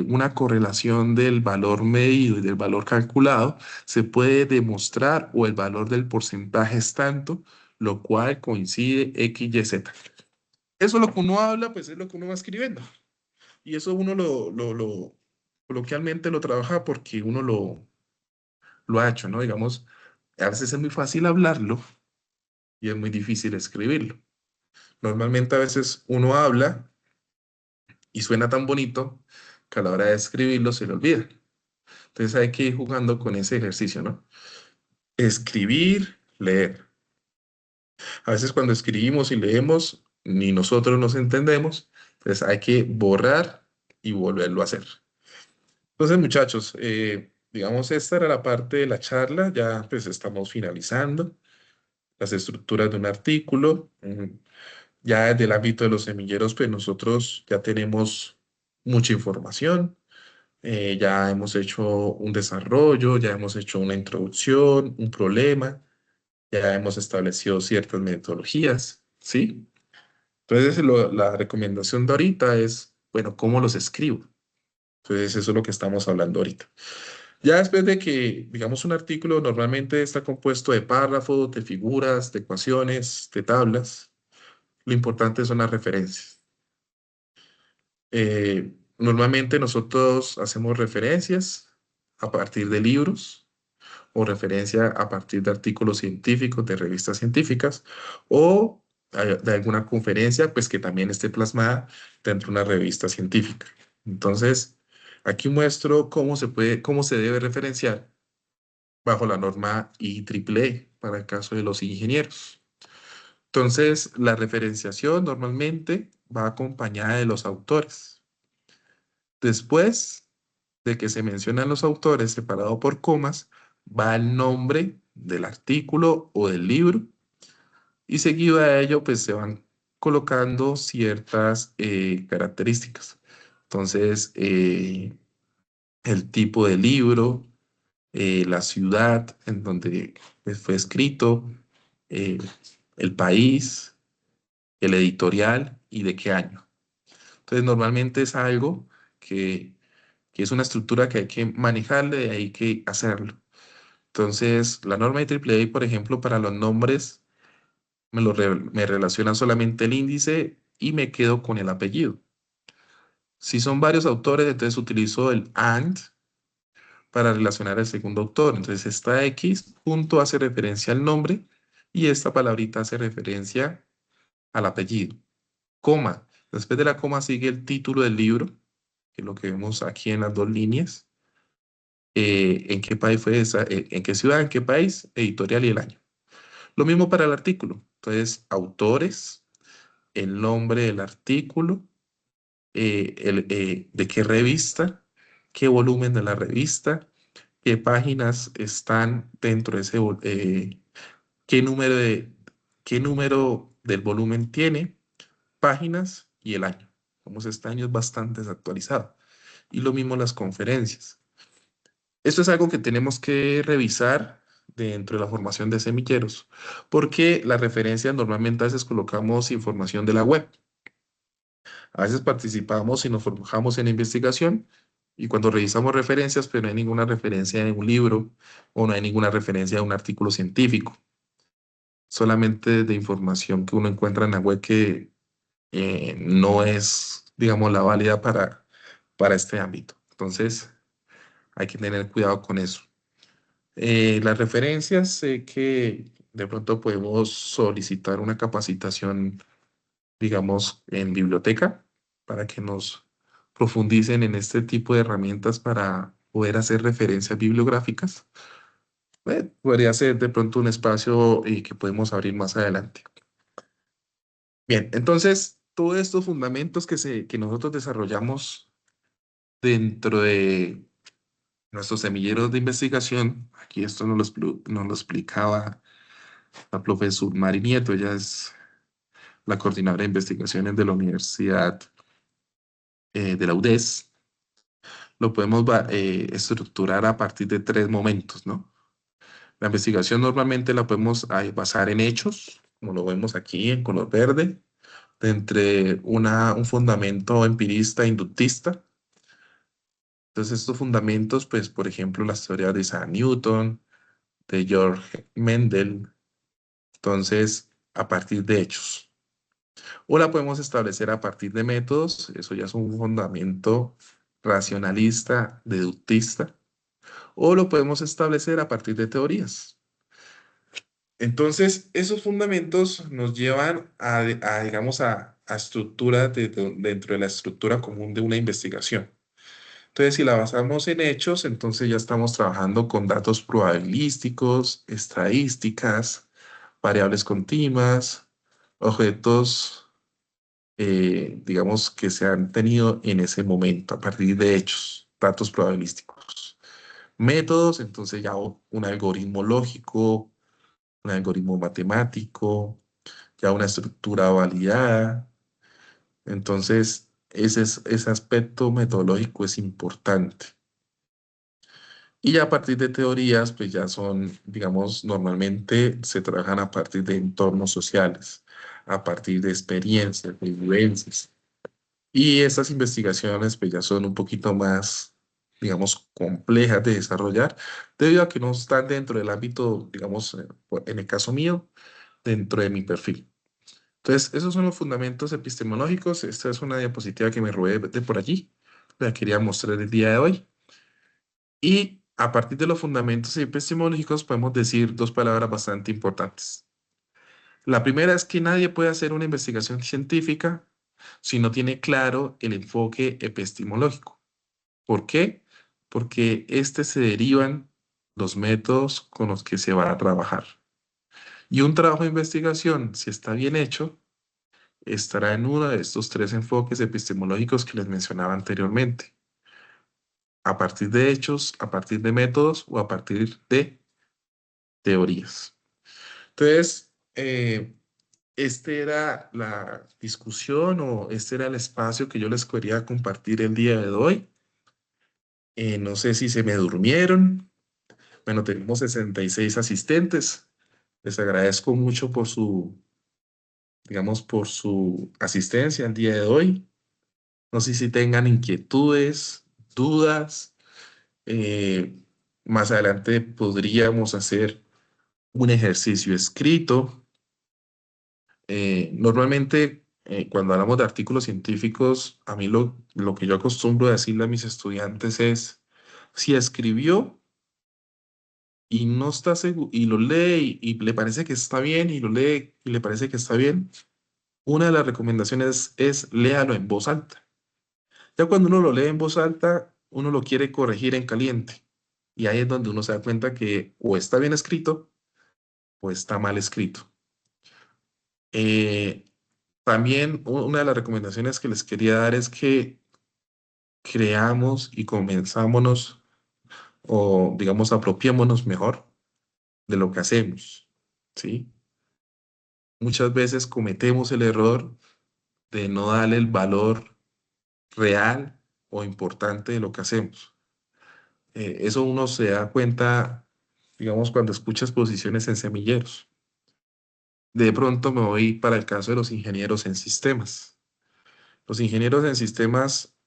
una correlación del valor medido y del valor calculado, se puede demostrar o el valor del porcentaje es tanto, lo cual coincide X, Y, Z. Eso es lo que uno habla, pues es lo que uno va escribiendo. Y eso uno lo coloquialmente lo trabaja porque uno lo ha hecho, ¿no? Digamos, a veces es muy fácil hablarlo y es muy difícil escribirlo. Normalmente a veces uno habla y suena tan bonito que a la hora de escribirlo se le olvida. Entonces hay que ir jugando con ese ejercicio, ¿no? Escribir, leer. A veces cuando escribimos y leemos, ni nosotros nos entendemos, entonces hay que borrar y volverlo a hacer. Entonces, muchachos, digamos, esta era la parte de la charla, ya pues estamos finalizando las estructuras de un artículo. Ya desde el ámbito de los semilleros, pues nosotros ya tenemos mucha información, ya hemos hecho un desarrollo, ya hemos hecho una introducción, un problema, ya hemos establecido ciertas metodologías, ¿sí? Entonces, la recomendación de ahorita es, bueno, ¿cómo los escribo? Entonces, eso es lo que estamos hablando ahorita. Ya después de que, digamos, un artículo normalmente está compuesto de párrafos, de figuras, de ecuaciones, de tablas, lo importante son las referencias. Normalmente nosotros hacemos referencias a partir de libros o referencia a partir de artículos científicos, de revistas científicas o de alguna conferencia, pues que también esté plasmada dentro de una revista científica. Entonces, aquí muestro cómo se debe referenciar bajo la norma IEEE para el caso de los ingenieros. Entonces, la referenciación normalmente va acompañada de los autores. Después de que se mencionan los autores separado por comas, va el nombre del artículo o del libro y seguido a ello pues se van colocando ciertas características. Entonces, el tipo de libro, la ciudad en donde pues, fue escrito, eh, el país, el editorial y de qué año. Entonces, normalmente es algo que es una estructura que hay que manejarle y hay que hacerlo. Entonces, la norma de IEEE, por ejemplo, para los nombres, me relaciona solamente el índice y me quedo con el apellido. Si son varios autores, entonces utilizo el AND para relacionar al segundo autor. Entonces, esta X punto hace referencia al nombre y esta palabrita hace referencia al apellido. Coma. Después de la coma sigue el título del libro, que es lo que vemos aquí en las dos líneas. En qué país fue esa, en qué ciudad, en qué país, editorial y el año. Lo mismo para el artículo. Entonces, autores, el nombre del artículo, de qué revista, qué volumen de la revista, qué páginas están dentro de ese, qué número qué número del volumen tiene, páginas y el año. Como este año es bastante desactualizado. Y lo mismo las conferencias. Esto es algo que tenemos que revisar dentro de la formación de semilleros, porque las referencias normalmente a veces colocamos información de la web. A veces participamos y nos forjamos en investigación y cuando revisamos referencias, pero no hay ninguna referencia en un libro o no hay ninguna referencia a un artículo científico, solamente de información que uno encuentra en la web que no es, digamos, la válida para este ámbito. Entonces, hay que tener cuidado con eso. Las referencias, sé que de pronto podemos solicitar una capacitación, digamos, en biblioteca para que nos profundicen en este tipo de herramientas para poder hacer referencias bibliográficas. Podría ser de pronto un espacio que podemos abrir más adelante. Bien, entonces, todos estos fundamentos que nosotros desarrollamos dentro de nuestros semilleros de investigación, aquí esto nos lo explicaba la profesora Mari Nieto, ella es la coordinadora de investigaciones de la Universidad de la UDES. Lo podemos estructurar a partir de tres momentos, ¿no? La investigación normalmente la podemos basar en hechos, como lo vemos aquí en color verde, de entre un fundamento empirista e inductista. Entonces, estos fundamentos, pues, por ejemplo, las teorías de Isaac Newton, de George Mendel, entonces, a partir de hechos. O la podemos establecer a partir de métodos, eso ya es un fundamento racionalista, deductista, o lo podemos establecer a partir de teorías. Entonces, esos fundamentos nos llevan digamos, a estructuras dentro de la estructura común de una investigación. Entonces, si la basamos en hechos, entonces ya estamos trabajando con datos probabilísticos, estadísticas, variables continuas, objetos, digamos, que se han tenido en ese momento a partir de hechos, datos probabilísticos. Métodos, entonces ya un algoritmo lógico, un algoritmo matemático, ya una estructura validada. Entonces, ese aspecto metodológico es importante. Y ya a partir de teorías, pues ya son, digamos, normalmente se trabajan a partir de entornos sociales, a partir de experiencias, de vivencias. Y estas investigaciones, pues ya son un poquito más, digamos, complejas de desarrollar, debido a que no están dentro del ámbito, digamos, en el caso mío, dentro de mi perfil. Entonces, esos son los fundamentos epistemológicos. Esta es una diapositiva que me robé de por allí. La quería mostrar el día de hoy. Y a partir de los fundamentos epistemológicos podemos decir dos palabras bastante importantes. La primera es que nadie puede hacer una investigación científica si no tiene claro el enfoque epistemológico. ¿Por qué? Porque este se derivan los métodos con los que se va a trabajar. Y un trabajo de investigación, si está bien hecho, estará en uno de estos tres enfoques epistemológicos que les mencionaba anteriormente. A partir de hechos, a partir de métodos o a partir de teorías. Entonces, esta era la discusión o este era el espacio que yo les quería compartir el día de hoy. No sé si se me durmieron. Bueno, tenemos 66 asistentes. Les agradezco mucho por digamos, por su asistencia el día de hoy. No sé si tengan inquietudes, dudas. Eh, Más adelante podríamos hacer un ejercicio escrito. Normalmente, cuando hablamos de artículos científicos, a mí lo que yo acostumbro a decirle a mis estudiantes es, si escribió y no está seguro, y lo lee y le parece que está bien, y lo lee y le parece que está bien, una de las recomendaciones es léalo en voz alta. Ya cuando uno lo lee en voz alta, uno lo quiere corregir en caliente. Y ahí es donde uno se da cuenta que o está bien escrito o está mal escrito. Eh, También una de las recomendaciones que les quería dar es que creamos y comenzámonos o digamos apropiémonos mejor de lo que hacemos, ¿sí? Muchas veces cometemos el error de no darle el valor real o importante de lo que hacemos. Eso uno se da cuenta, digamos, cuando escucha exposiciones en semilleros. De pronto me voy para el caso de los ingenieros en sistemas. Los ingenieros en sistemas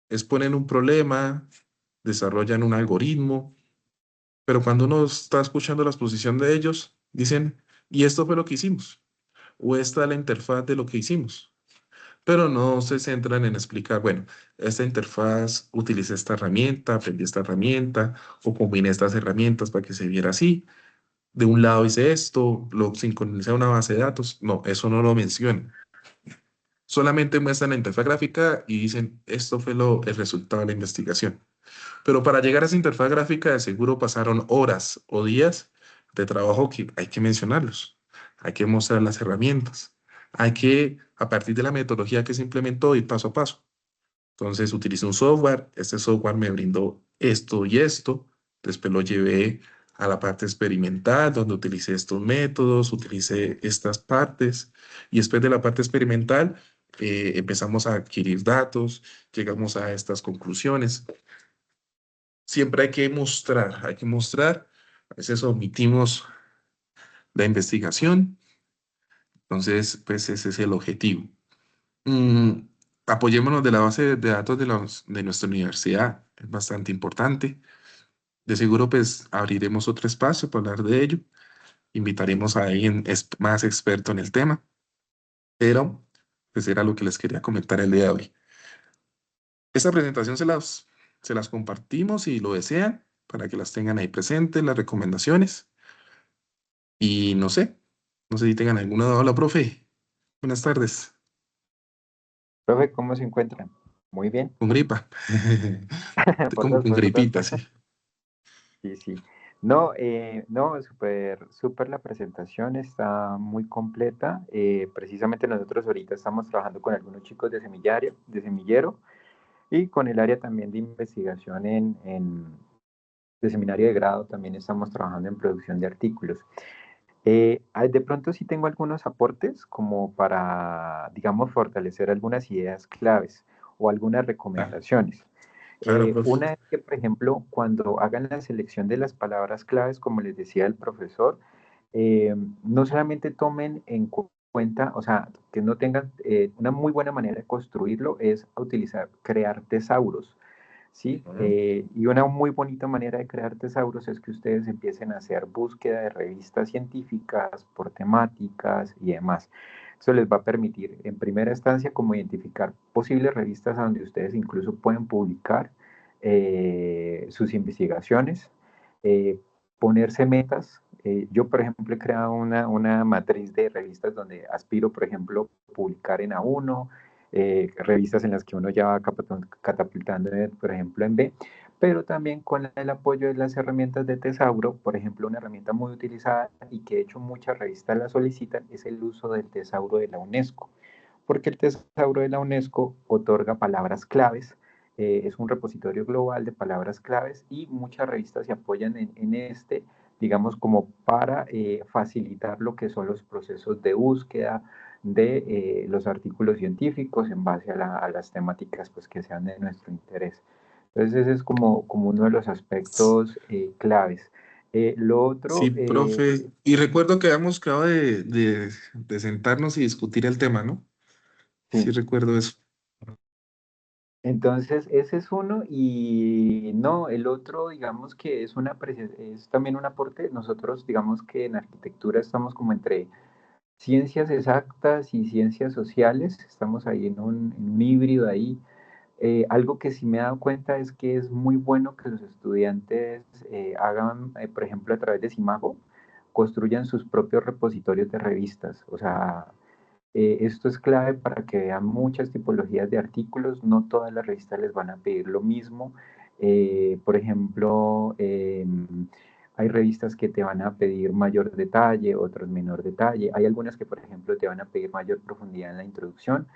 exponen un problema, desarrollan un algoritmo, pero cuando uno está escuchando la exposición de ellos, dicen, y esto fue lo que hicimos, o esta es la interfaz de lo que hicimos, pero no se centran en explicar, bueno, esta interfaz utilicé esta herramienta, aprendí esta herramienta, o combiné estas herramientas para que se viera así. De un lado hice esto, lo sincronicé a una base de datos. No, eso no lo mencionan. Solamente muestran la interfaz gráfica y dicen, esto fue el resultado de la investigación. Pero para llegar a esa interfaz gráfica, de seguro pasaron horas o días de trabajo que hay que mencionarlos. Hay que mostrar las herramientas. Hay que, a partir de la metodología que se implementó, ir paso a paso. Entonces, utilicé un software. Este software me brindó esto y esto. Después lo llevé a la parte experimental, donde utilicé estos métodos, utilicé estas partes. Y después de la parte experimental, empezamos a adquirir datos, llegamos a estas conclusiones. Siempre hay que mostrar, hay que mostrar. A veces omitimos la investigación, entonces, pues ese es el objetivo. Mm, Apoyémonos de la base de datos de nuestra universidad, es bastante importante. De seguro, pues abriremos otro espacio para hablar de ello. Invitaremos a alguien más experto en el tema, pero pues era lo que les quería comentar el día de hoy. esta presentación se las compartimos si lo desean, para que las tengan ahí presentes, las recomendaciones. Y no sé si tengan alguna duda. Hola, profe. Buenas tardes. Profe, ¿cómo se encuentran? Muy bien, Con gripa. Estoy por como dos, con por dos. gripita, sí. Sí, sí. No, no, súper, súper la presentación, está muy completa. Precisamente nosotros ahorita estamos trabajando con algunos chicos de semillero y con el área también de investigación de seminario de grado, también estamos trabajando en producción de artículos. De pronto sí tengo algunos aportes como para, digamos, fortalecer algunas ideas claves o algunas Ah, recomendaciones. claro, profe. Una es que, por ejemplo, cuando hagan la selección de las palabras claves, como les decía el profesor, eh, no solamente tomen en cuenta, o sea, que no tengan una muy buena manera de construirlo, es utilizar, crear tesauros. ¿Sí? Ujú. Y una muy bonita manera de crear tesauros es que ustedes empiecen a hacer búsqueda de revistas científicas por temáticas y demás. Eso les va a permitir, en primera instancia, como identificar posibles revistas a donde ustedes incluso pueden publicar sus investigaciones, eh, ponerse metas. Yo, por ejemplo, he creado una matriz de revistas donde aspiro, por ejemplo, publicar en A1, revistas en las que uno ya va catapultando, por ejemplo, en B, pero también con el apoyo de las herramientas de Tesauro, por ejemplo, una herramienta muy utilizada y que de hecho muchas revistas la solicitan, es el uso del Tesauro de la UNESCO, porque el Tesauro de la UNESCO otorga palabras claves, es un repositorio global de palabras claves y muchas revistas se apoyan en este, digamos, como para facilitar lo que son los procesos de búsqueda, de los artículos científicos en base a las temáticas pues, que sean de nuestro interés. Entonces ese es como uno de los aspectos claves. Lo Sí, otro, profe. Y recuerdo que habíamos quedado de sentarnos y discutir el tema, ¿no? Sí, sí, recuerdo eso. entonces ese es uno y no, el otro digamos que es, es también un aporte. Nosotros digamos que en arquitectura estamos como entre ciencias exactas y ciencias sociales, estamos ahí en un híbrido ahí. Algo que sí me he dado cuenta es que es muy bueno que los estudiantes hagan, por ejemplo, a través de Simago, construyan sus propios repositorios de revistas. O sea, esto es clave para que vean muchas tipologías de artículos. No todas las revistas les van a pedir lo mismo. Por ejemplo, hay revistas que te van a pedir mayor detalle, otras menor detalle. Hay algunas que, por ejemplo, te van a pedir mayor profundidad en la introducción,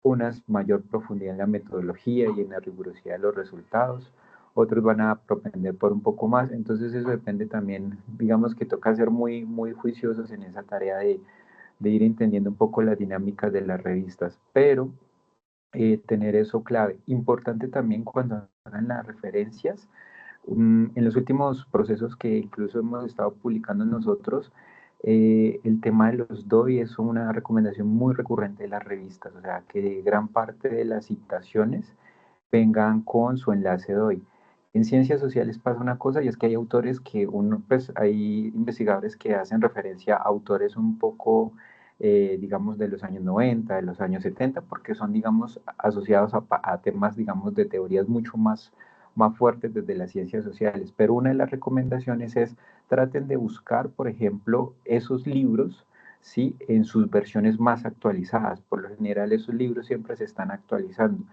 unas mayor profundidad en la metodología y en la rigurosidad de los resultados, otros van a propender por un poco más, entonces eso depende también, digamos que toca ser muy, muy juiciosos en esa tarea de ir entendiendo un poco las dinámicas de las revistas, pero tener eso clave. Importante también cuando hagan las referencias, en los últimos procesos que incluso hemos estado publicando nosotros, el tema de los DOI es una recomendación muy recurrente de las revistas, o sea, que gran parte de las citaciones vengan con su enlace DOI. En ciencias sociales pasa una cosa y es que hay autores que uno, pues hay investigadores que hacen referencia a autores un poco, digamos, de los años 90, de los años 70, porque son, digamos, asociados a temas, digamos, de teorías mucho más fuertes desde las ciencias sociales. Pero una de las recomendaciones es traten de buscar, por ejemplo, esos libros, ¿sí? En sus versiones más actualizadas. Por lo general, esos libros siempre se están actualizando.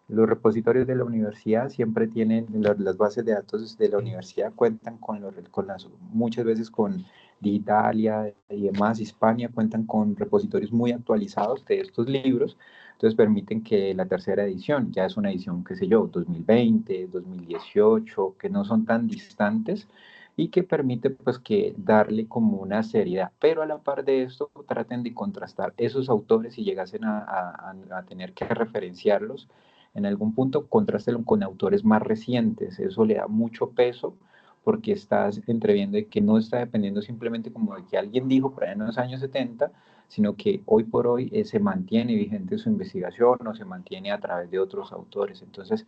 Los repositorios de la universidad siempre tienen, las bases de datos de la universidad cuentan con las, muchas veces con Digitalia y demás, Hispania cuentan con repositorios muy actualizados de estos libros, entonces permiten que la tercera edición, ya es una edición, qué sé yo, 2020, 2018, que no son tan distantes y que permite pues que darle como una seriedad, pero a la par de esto traten de contrastar esos autores si llegasen a tener que referenciarlos en algún punto, contrástelo con autores más recientes. Eso le da mucho peso porque estás entreviendo de que no está dependiendo simplemente como de que alguien dijo por ahí en los años 70, sino que hoy por hoy se mantiene vigente su investigación o se mantiene a través de otros autores. Entonces,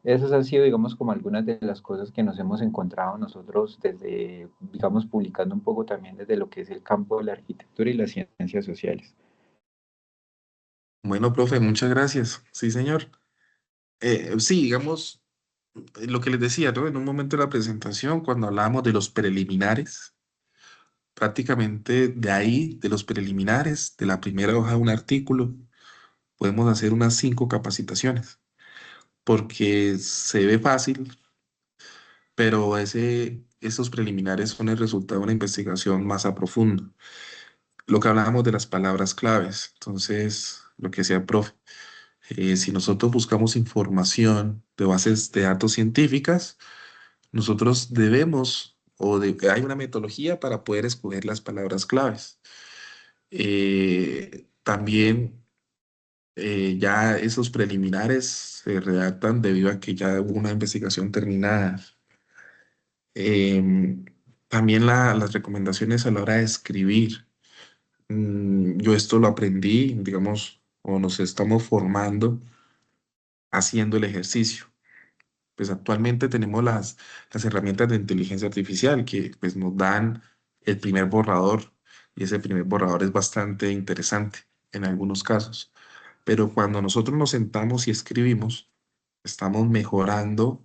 esas han sido, digamos, como algunas de las cosas que nos hemos encontrado nosotros desde, digamos, publicando un poco también desde lo que es el campo de la arquitectura y las ciencias sociales. Bueno, profe, muchas gracias. Sí, señor. Sí, digamos, lo que les decía, ¿no? En un momento de la presentación, cuando hablábamos de los preliminares, prácticamente de ahí, de los preliminares, de la primera hoja de un artículo, podemos hacer unas 5 capacitaciones, porque se ve fácil, pero esos preliminares son el resultado de una investigación más a profundo. Lo que hablábamos de las palabras claves, entonces, lo que decía el profe, si nosotros buscamos información de bases de datos científicas, nosotros debemos, hay una metodología para poder escoger las palabras claves. También ya esos preliminares se redactan debido a que ya hubo una investigación terminada. Em, También las recomendaciones a la hora de escribir. Yo esto lo aprendí, digamos, o nos estamos formando haciendo el ejercicio. Pues actualmente tenemos las herramientas de inteligencia artificial que pues, nos dan el primer borrador y ese primer borrador es bastante interesante en algunos casos. Pero cuando nosotros nos sentamos y escribimos, estamos mejorando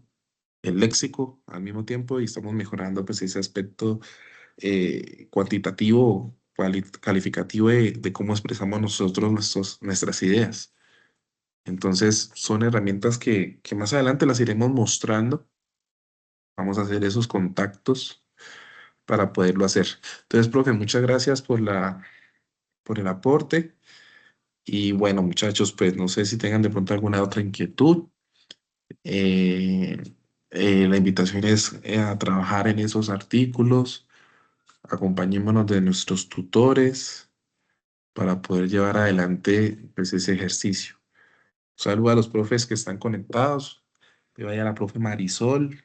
el léxico al mismo tiempo y estamos mejorando pues ese aspecto cuantitativo, calificativo de cómo expresamos nosotros nuestras ideas. Entonces son herramientas que más adelante las iremos mostrando. Vamos a hacer esos contactos para poderlo hacer. Entonces, profe, muchas gracias por el aporte. Y bueno, muchachos, pues no sé si tengan de pronto alguna otra inquietud. Eh, la invitación es a trabajar en esos artículos. Acompañémonos de nuestros tutores para poder llevar adelante pues, ese ejercicio. Saludo a los profes que están conectados. Que vaya la profe Marisol.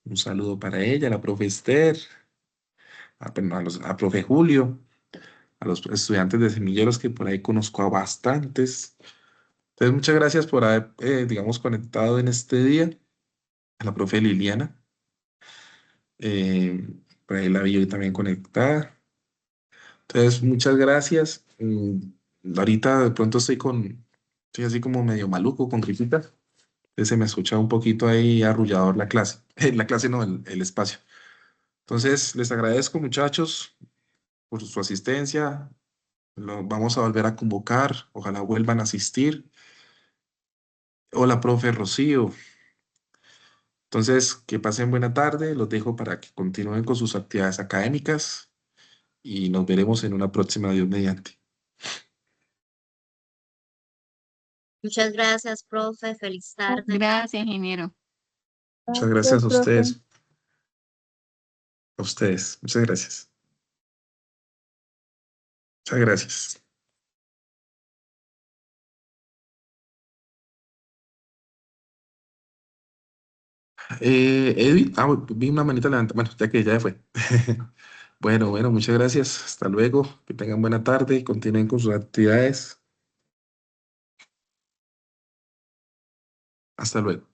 Un saludo para ella, la profe Esther, a profe Julio, a los estudiantes de semilleros que por ahí conozco a bastantes. Entonces, muchas gracias por haber, digamos, conectado en este día. A la profe Liliana, eh, por ahí la vi hoy también conectada. Entonces, muchas gracias. Ahorita de pronto estoy así como medio maluco con gripita. Entonces se me escucha un poquito ahí arrullador la clase. La clase no, el espacio. Entonces, les agradezco, muchachos, por su asistencia. Vamos a volver a convocar. Ojalá vuelvan a asistir. Hola, profe Rocío. Entonces, que pasen buena tarde. Los dejo para que continúen con sus actividades académicas y nos veremos en una próxima, Dios mediante. Muchas gracias, profe. Feliz tarde. Gracias, ingeniero. Muchas gracias a profe. ustedes. A ustedes. Muchas gracias. Muchas gracias. Edwin, vi una manita levantada. Bueno, ya que ya fue. Bueno, muchas gracias. Hasta luego. Que tengan buena tarde y continúen con sus actividades. Hasta luego.